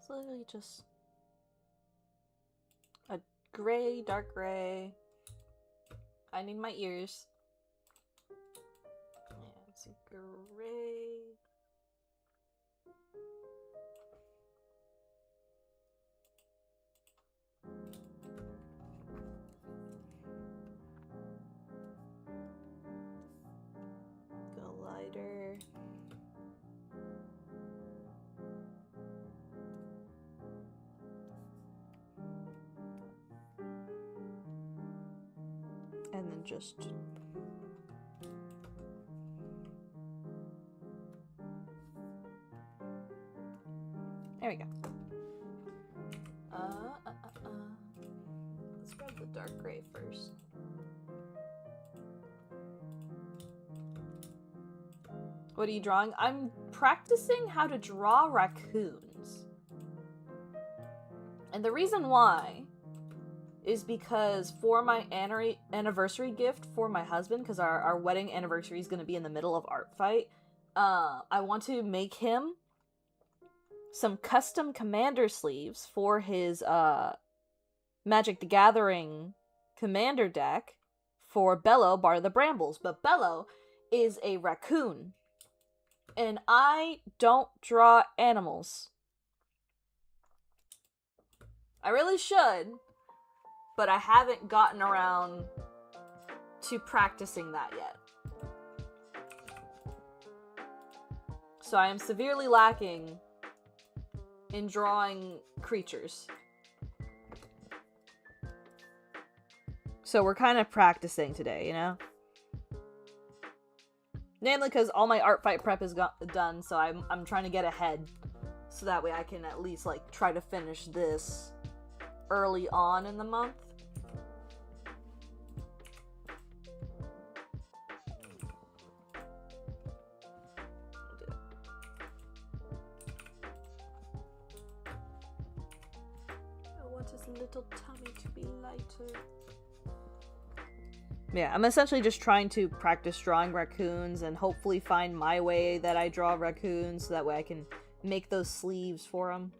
It's literally just a gray, dark gray. I need my ears. Yeah, it's a gray. Go lighter. And then just there we go. Let's grab the dark gray first. What are you drawing? I'm practicing how to draw raccoons. And the reason why is because for my anniversary gift for my husband, because our wedding anniversary is going to be in the middle of Artfight, I want to make him some custom commander sleeves for his Magic the Gathering commander deck for Bello, Bar of the Brambles. But Bello is a raccoon. And I don't draw animals. I really should, but I haven't gotten around to practicing that yet. So I am severely lacking in drawing creatures. So we're kind of practicing today, you know? Namely because all my Artfight prep is done, so I'm trying to get ahead. So that way I can at least, like, try to finish this early on in the month. I want his little tummy to be lighter. Yeah, I'm essentially just trying to practice drawing raccoons and hopefully find my way that I draw raccoons so that way I can make those sleeves for them.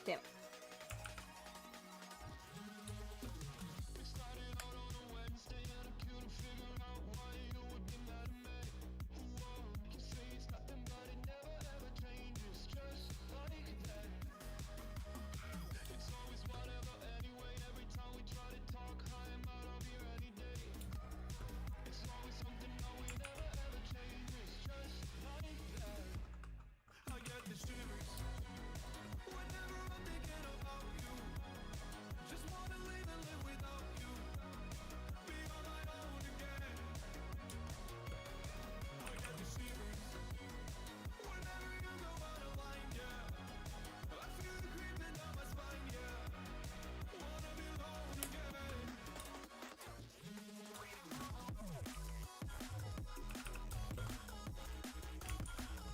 Damn it.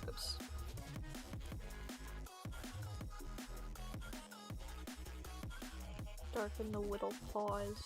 Oops. Darken the whittle paws.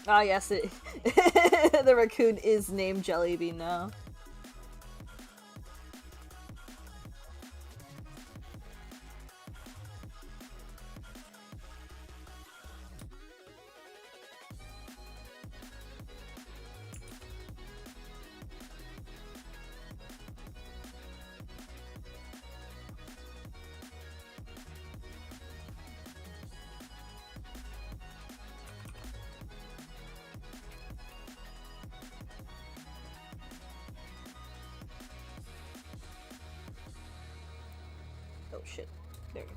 Ah, yes, it the raccoon is named Jellybean now. Oh shit. There you go.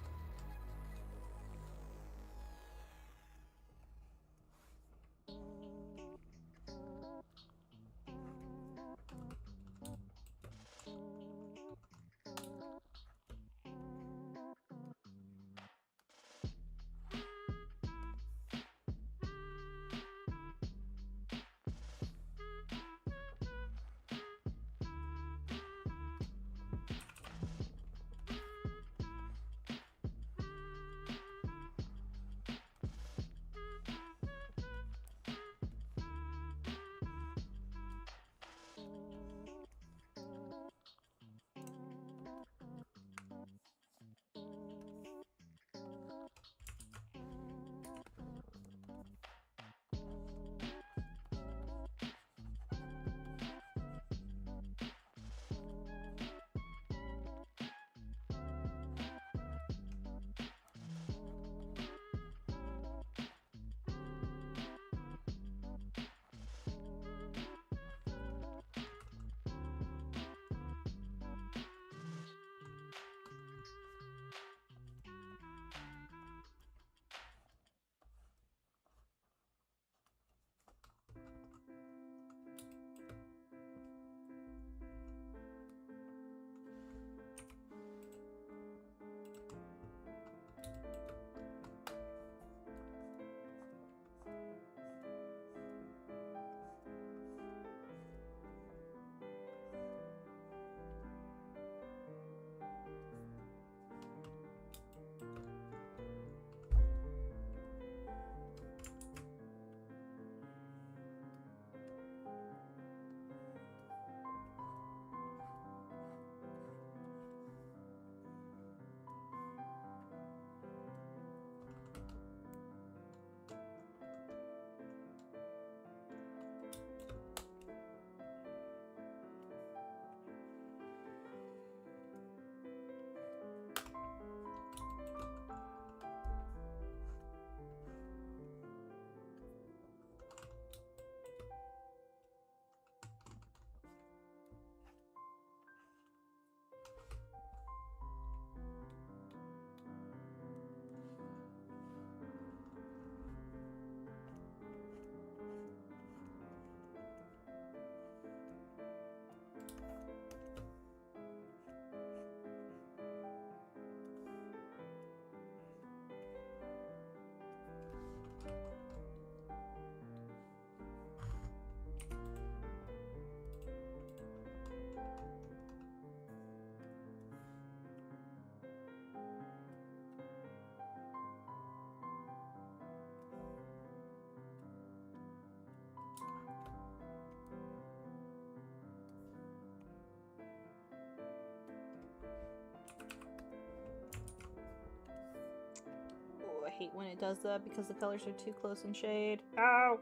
Oh, I hate when it does that because the colors are too close in shade. Ow!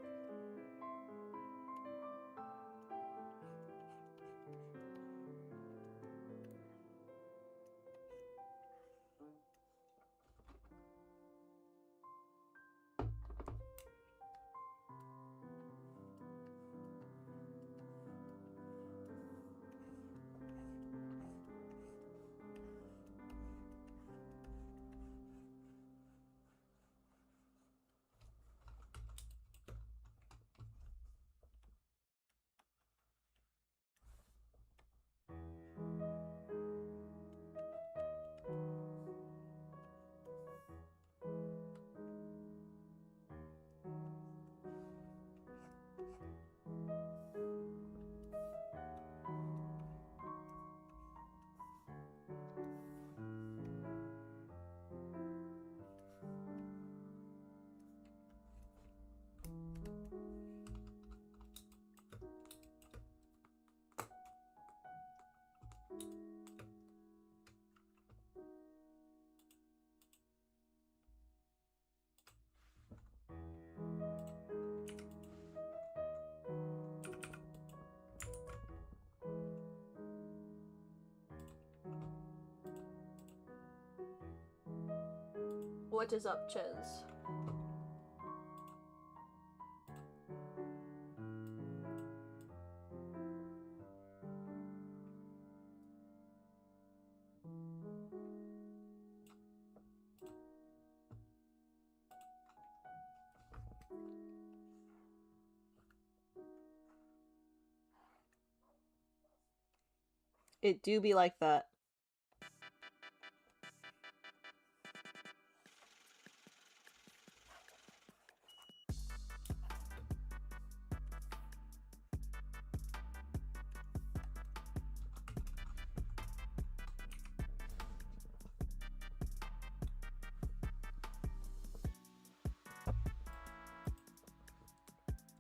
What is up, Ches? It do be like that.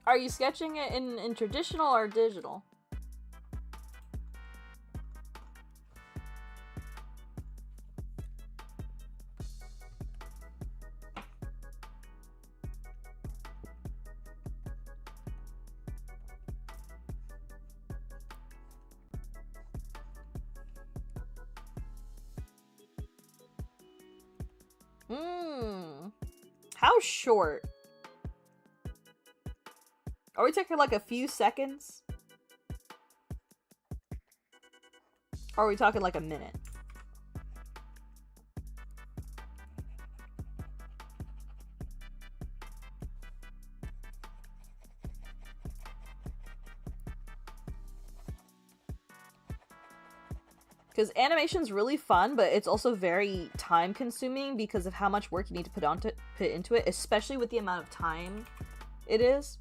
Are you sketching it in traditional or digital? How short? Are we taking like a few seconds? Or are we talking like a minute? Because animation's really fun, but it's also very time consuming because of how much work you need to put into it, especially with the amount of time it is.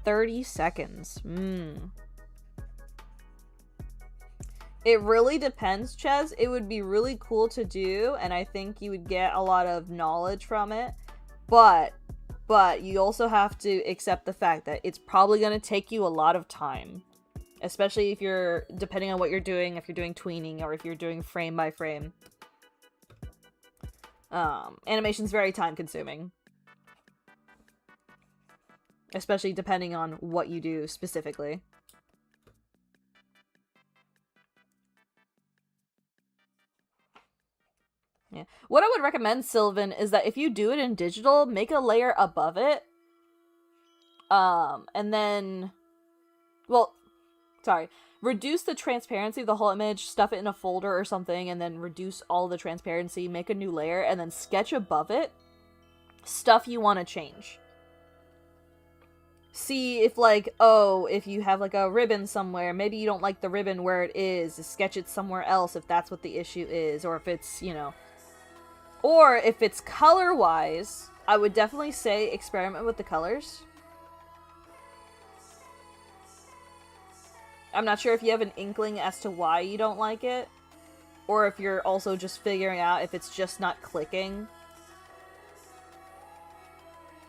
30 seconds. It really depends, Ches. It would be really cool to do, and I think you would get a lot of knowledge from it. But you also have to accept the fact that it's probably going to take you a lot of time. Especially if you're, depending on what you're doing, if you're doing tweening or if you're doing frame by frame. Animation's very time consuming. Especially depending on what you do specifically. Yeah. What I would recommend, Sylvan, is that if you do it in digital, make a layer above it. And then... Well... Sorry. Reduce the transparency of the whole image, stuff it in a folder or something, and then reduce all the transparency, make a new layer, and then sketch above it stuff you want to change. See if, like, oh, if you have, like, a ribbon somewhere, maybe you don't like the ribbon where it is, sketch it somewhere else if that's what the issue is, or if it's, you know... Or if it's color-wise, I would definitely say experiment with the colors. I'm not sure if you have an inkling as to why you don't like it, or if you're also just figuring out if it's just not clicking.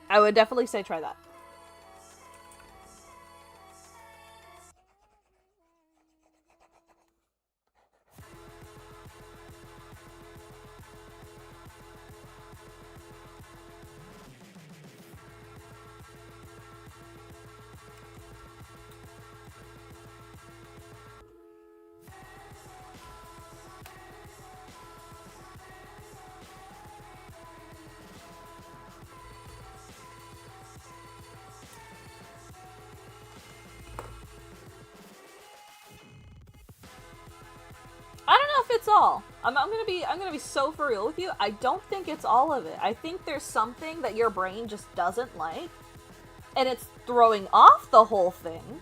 I would definitely say try that. It's all. I'm gonna be so for real with you. I don't think it's all of it. I think there's something that your brain just doesn't like, and it's throwing off the whole thing.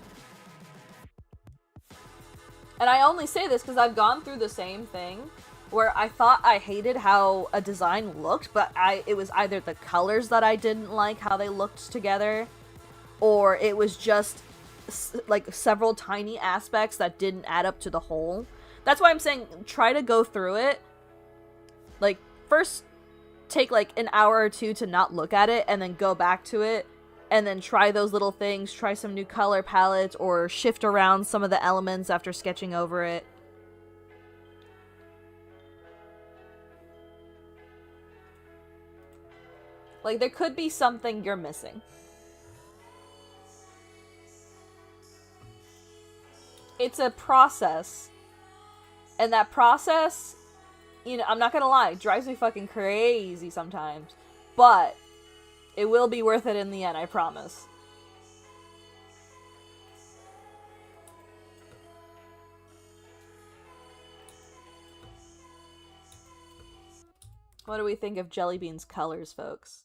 And I only say this because I've gone through the same thing, where I thought I hated how a design looked, but it was either the colors that I didn't like how they looked together, or it was just like several tiny aspects that didn't add up to the whole. That's why I'm saying try to go through it. Like, first take like an hour or two to not look at it, and then go back to it, and then try those little things, try some new color palettes, or shift around some of the elements after sketching over it. Like, there could be something you're missing. It's a process. And that process, you know, I'm not gonna lie, it drives me fucking crazy sometimes. But it will be worth it in the end, I promise. What do we think of Jellybean's colors, folks?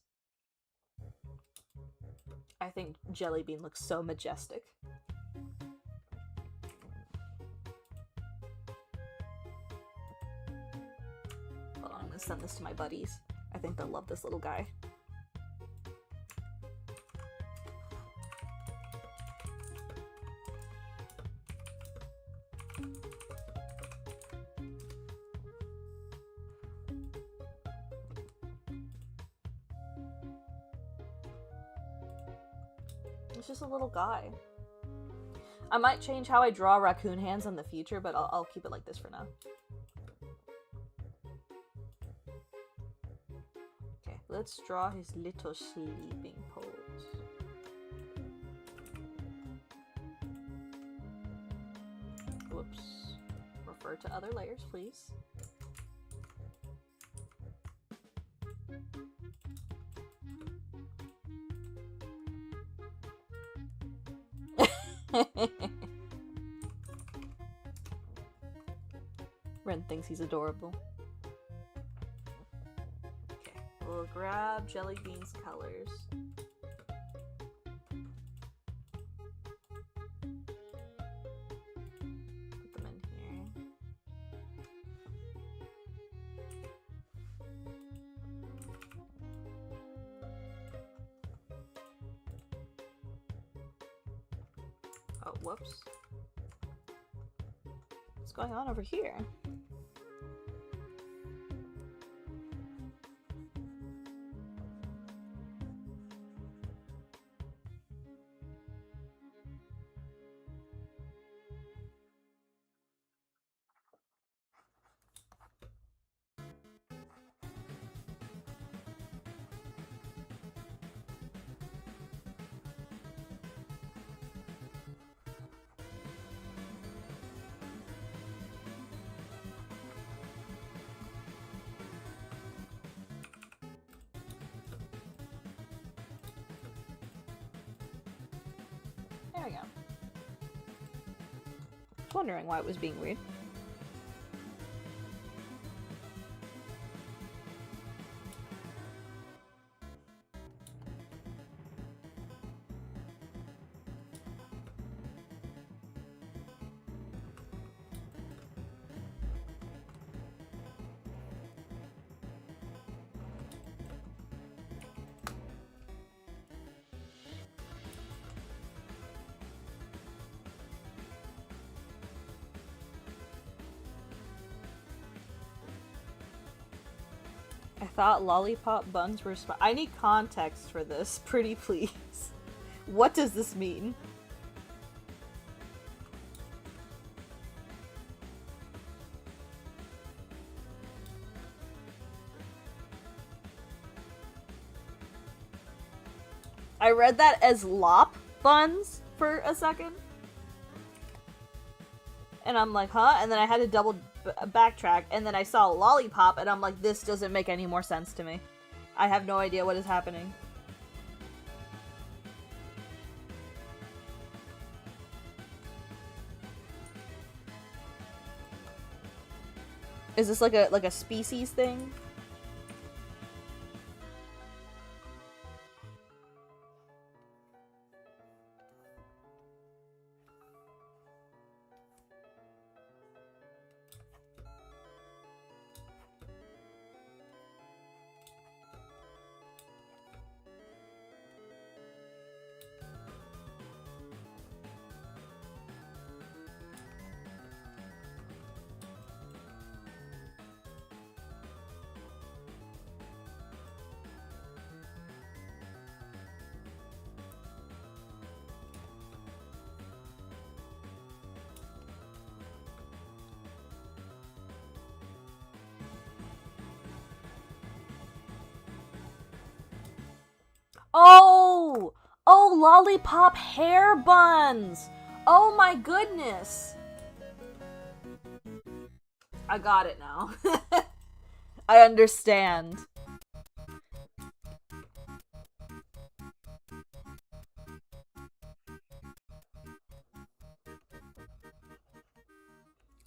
I think Jellybean looks so majestic. Hold on, I'm gonna send this to my buddies. I think they'll love this little guy. It's just a little guy. I might change how I draw raccoon hands in the future, but I'll keep it like this for now. Okay, let's draw his little sleeping pose. Whoops. Refer to other layers, please. Ren thinks he's adorable. Okay, we'll grab Jellybean's colors. Put them in here. Oh, whoops. What's going on over here? There we go. I was wondering why it was being weird. I thought lollipop buns were I need context for this, pretty please. What does this mean? I read that as lop buns for a second. And I'm like, huh? And then I had to double backtrack, and then I saw lollipop, and I'm like, this doesn't make any more sense to me. I have no idea what is happening. Is this like a species thing? Oh! Oh, lollipop hair buns! Oh my goodness! I got it now. I understand.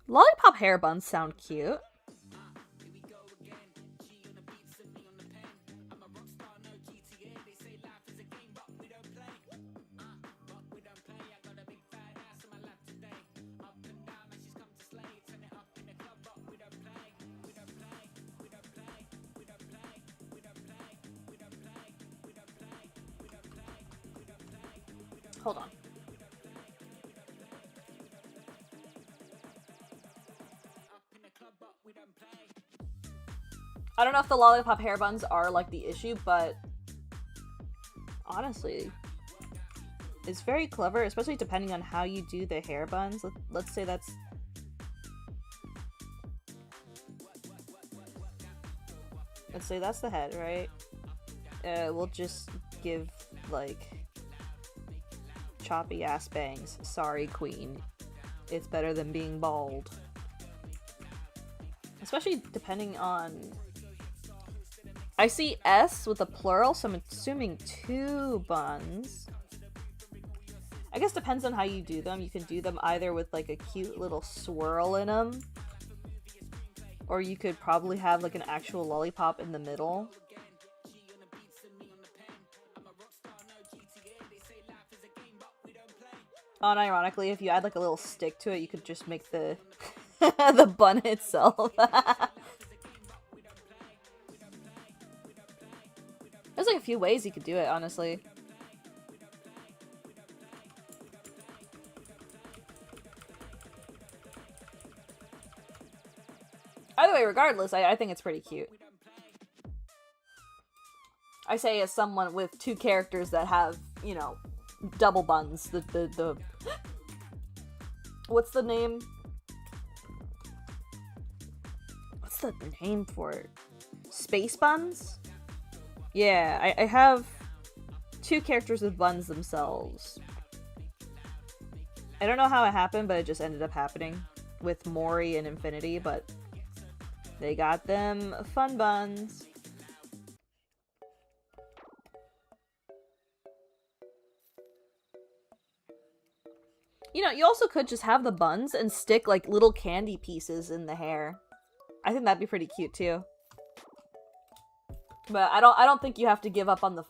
Lollipop hair buns sound cute. Hold on. I don't know if the lollipop hair buns are like the issue, but honestly, it's very clever, especially depending on how you do the hair buns. Let's say that's... Let's say that's the head, right? We'll just give, like, choppy ass bangs. Sorry, queen. It's better than being bald. Especially depending on... I see S with a plural, so I'm assuming 2 buns. I guess depends on how you do them. You can do them either with like a cute little swirl in them, or you could probably have like an actual lollipop in the middle. Unironically, if you add like a little stick to it, you could just make the the bun itself. There's like a few ways you could do it, honestly. Either way, regardless, I think it's pretty cute. I say as someone with 2 characters that have, you know, double buns. The what's the name? What's the name for it? Space buns? Yeah, I have 2 characters with buns themselves. I don't know how it happened, but it just ended up happening with Mori and Infinity, but they got them fun buns. You know, you also could just have the buns and stick like little candy pieces in the hair. I think that'd be pretty cute too. But I don't think you have to give up on them.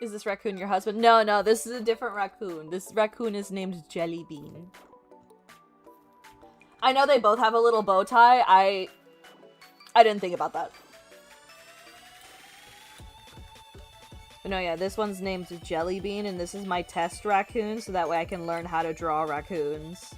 Is this raccoon your husband? No, no, this is a different raccoon. This raccoon is named Jellybean. I know they both have a little bow tie. I didn't think about that. But no, yeah, this one's named Jellybean, and this is my test raccoon, so that way I can learn how to draw raccoons.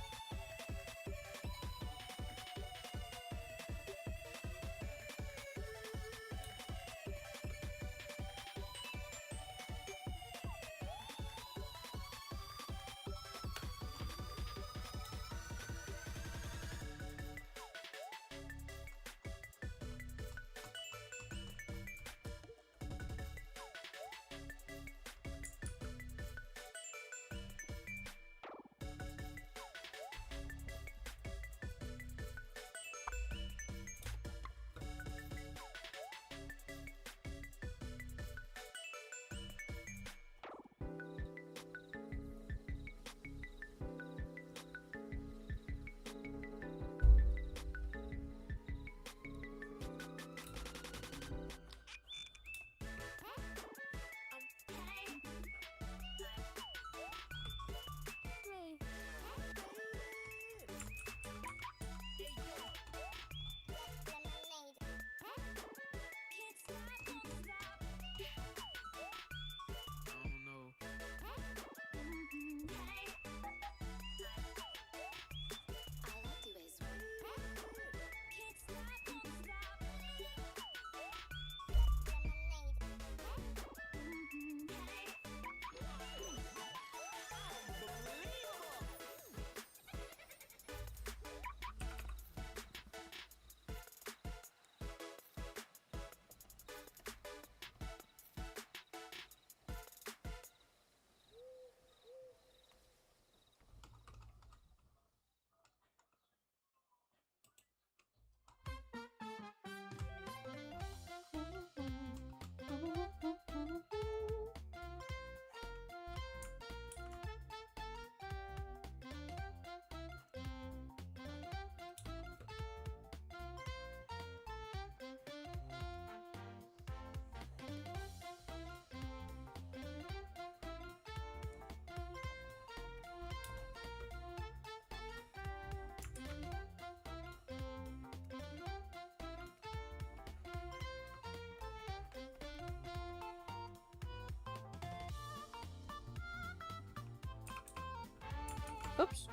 Oops.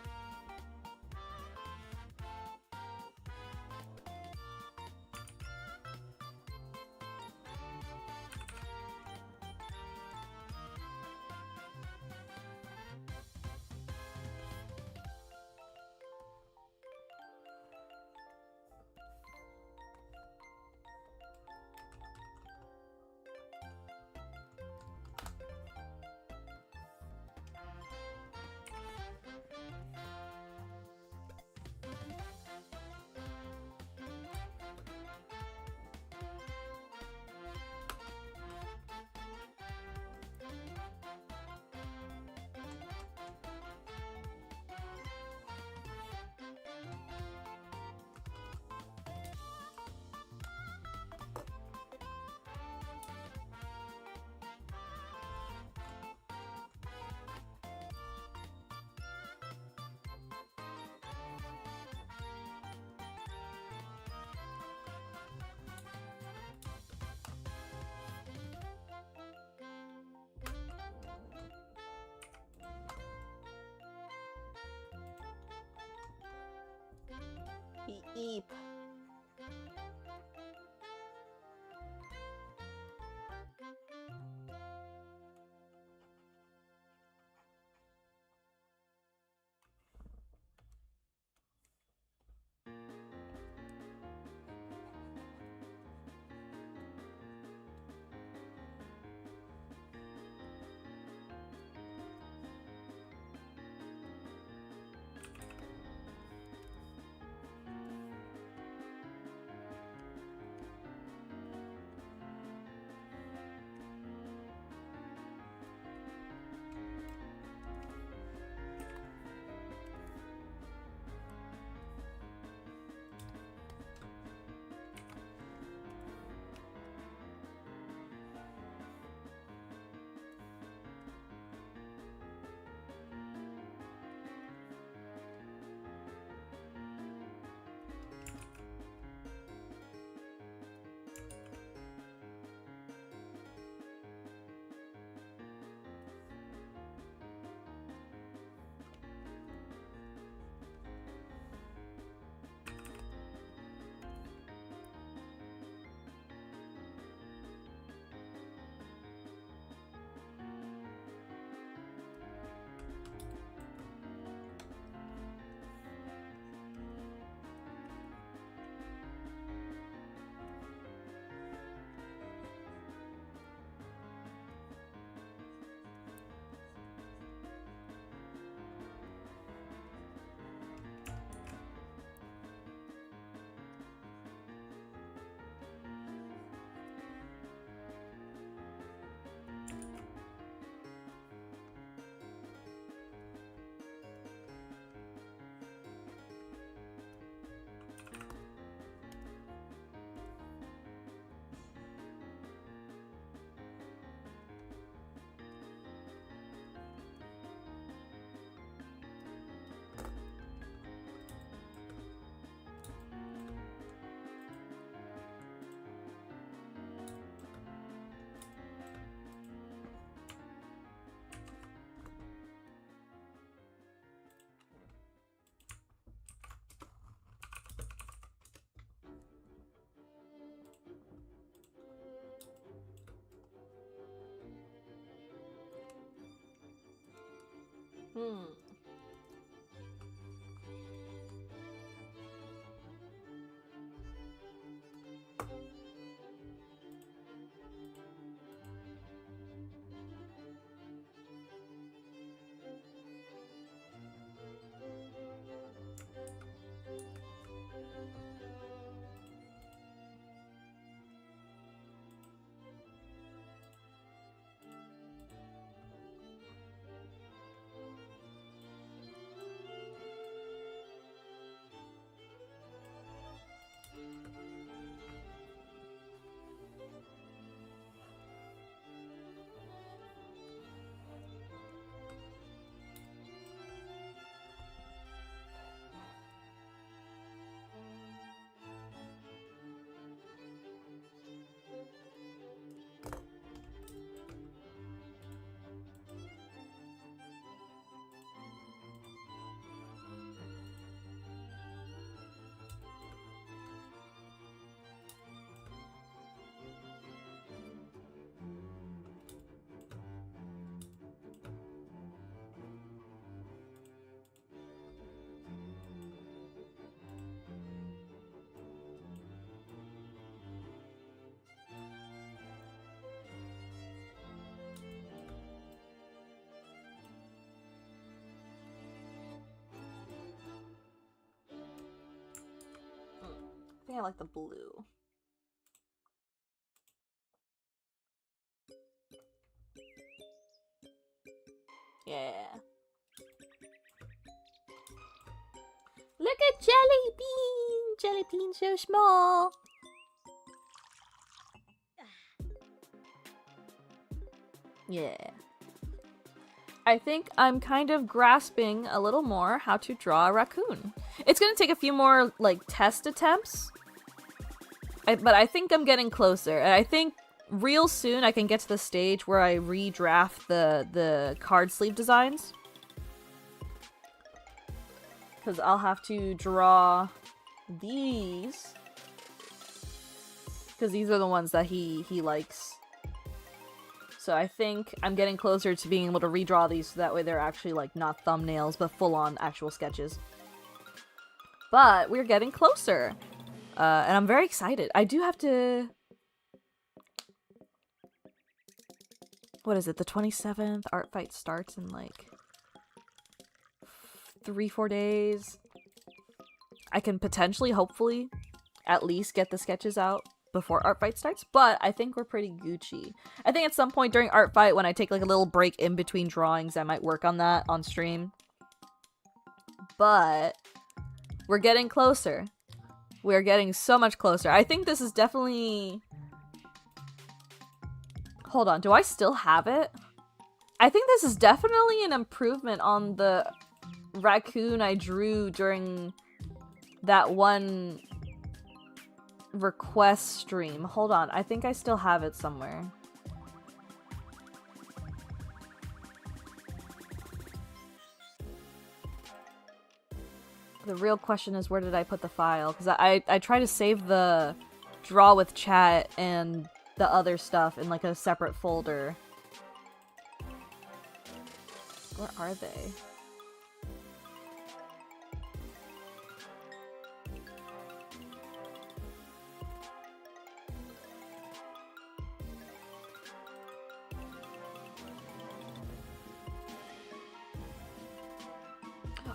Eep. Hmm. think I like the blue. Yeah. Look at Jelly Bean! Jelly Bean's so small. Yeah. I think I'm kind of grasping a little more how to draw a raccoon. It's gonna take a few more, like, test attempts. But I think I'm getting closer. And I think real soon I can get to the stage where I redraft the card sleeve designs. Because I'll have to draw these. Because these are the ones that he likes. So I think I'm getting closer to being able to redraw these so that way they're actually, like, not thumbnails, but full-on actual sketches. But we're getting closer. And I'm very excited. I do have to... What is it? The 27th? Artfight starts in, like, 3-4 days. I can potentially, hopefully, at least get the sketches out before Artfight starts, but I think we're pretty Gucci. I think at some point during Artfight, when I take like a little break in between drawings, I might work on that on stream. But we're getting closer. We're getting so much closer. I think this is definitely... Hold on, do I still have it? I think this is definitely an improvement on the raccoon I drew during that one request stream. Hold on, I think I still have it somewhere. The real question is, where did I put the file? Because I try to save the draw with chat and the other stuff in like a separate folder. Where are they?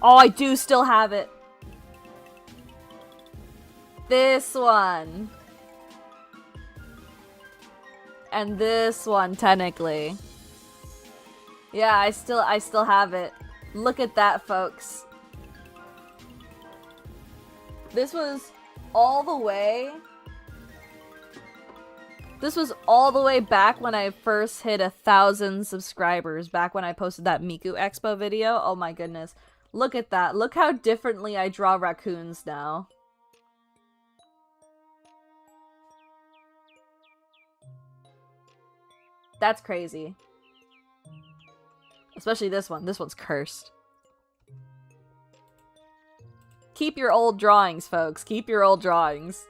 Oh, I do still have it. This one. And this one, technically. Yeah, I still have it. Look at that, folks. This was all the way... This was all the way back when I first hit 1,000 subscribers. Back when I posted that Miku Expo video. Oh my goodness. Look at that. Look how differently I draw raccoons now. That's crazy. Especially this one. This one's cursed. Keep your old drawings, folks. Keep your old drawings.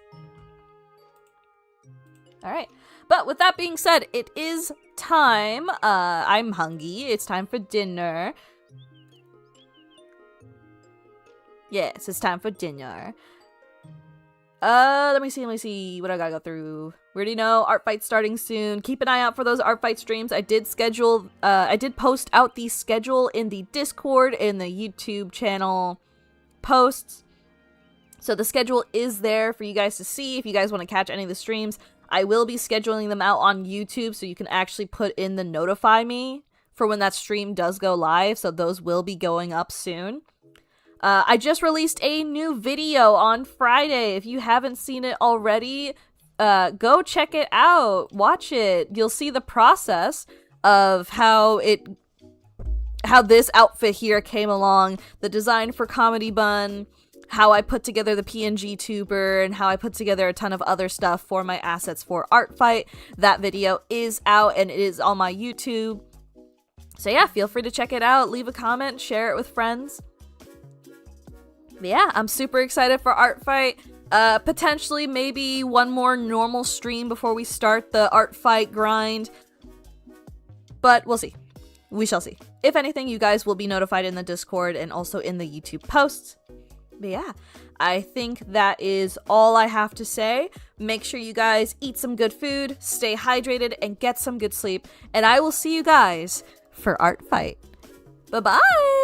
Alright. But with that being said, it is time. I'm hungry. It's time for dinner. Yes, it's time for dinner. Let me see what I gotta go through. We already know Artfight starting soon. Keep an eye out for those Artfight streams. I did post out the schedule in the Discord, in the YouTube channel posts. So the schedule is there for you guys to see if you guys want to catch any of the streams. I will be scheduling them out on YouTube so you can actually put in the notify me for when that stream does go live. So those will be going up soon. I just released a new video on Friday. If you haven't seen it already, go check it out. Watch it. You'll see the process of how this outfit here came along, the design for Comedy Bun, how I put together the PNG tuber, and how I put together a ton of other stuff for my assets for Artfight. That video is out and it is on my YouTube. So yeah, feel free to check it out. Leave a comment, share it with friends. But yeah, I'm super excited for Artfight. Potentially maybe one more normal stream before we start the Artfight grind. But we'll see. We shall see. If anything, you guys will be notified in the Discord and also in the YouTube posts. But yeah, I think that is all I have to say. Make sure you guys eat some good food, stay hydrated, and get some good sleep. And I will see you guys for Artfight. Bye-bye!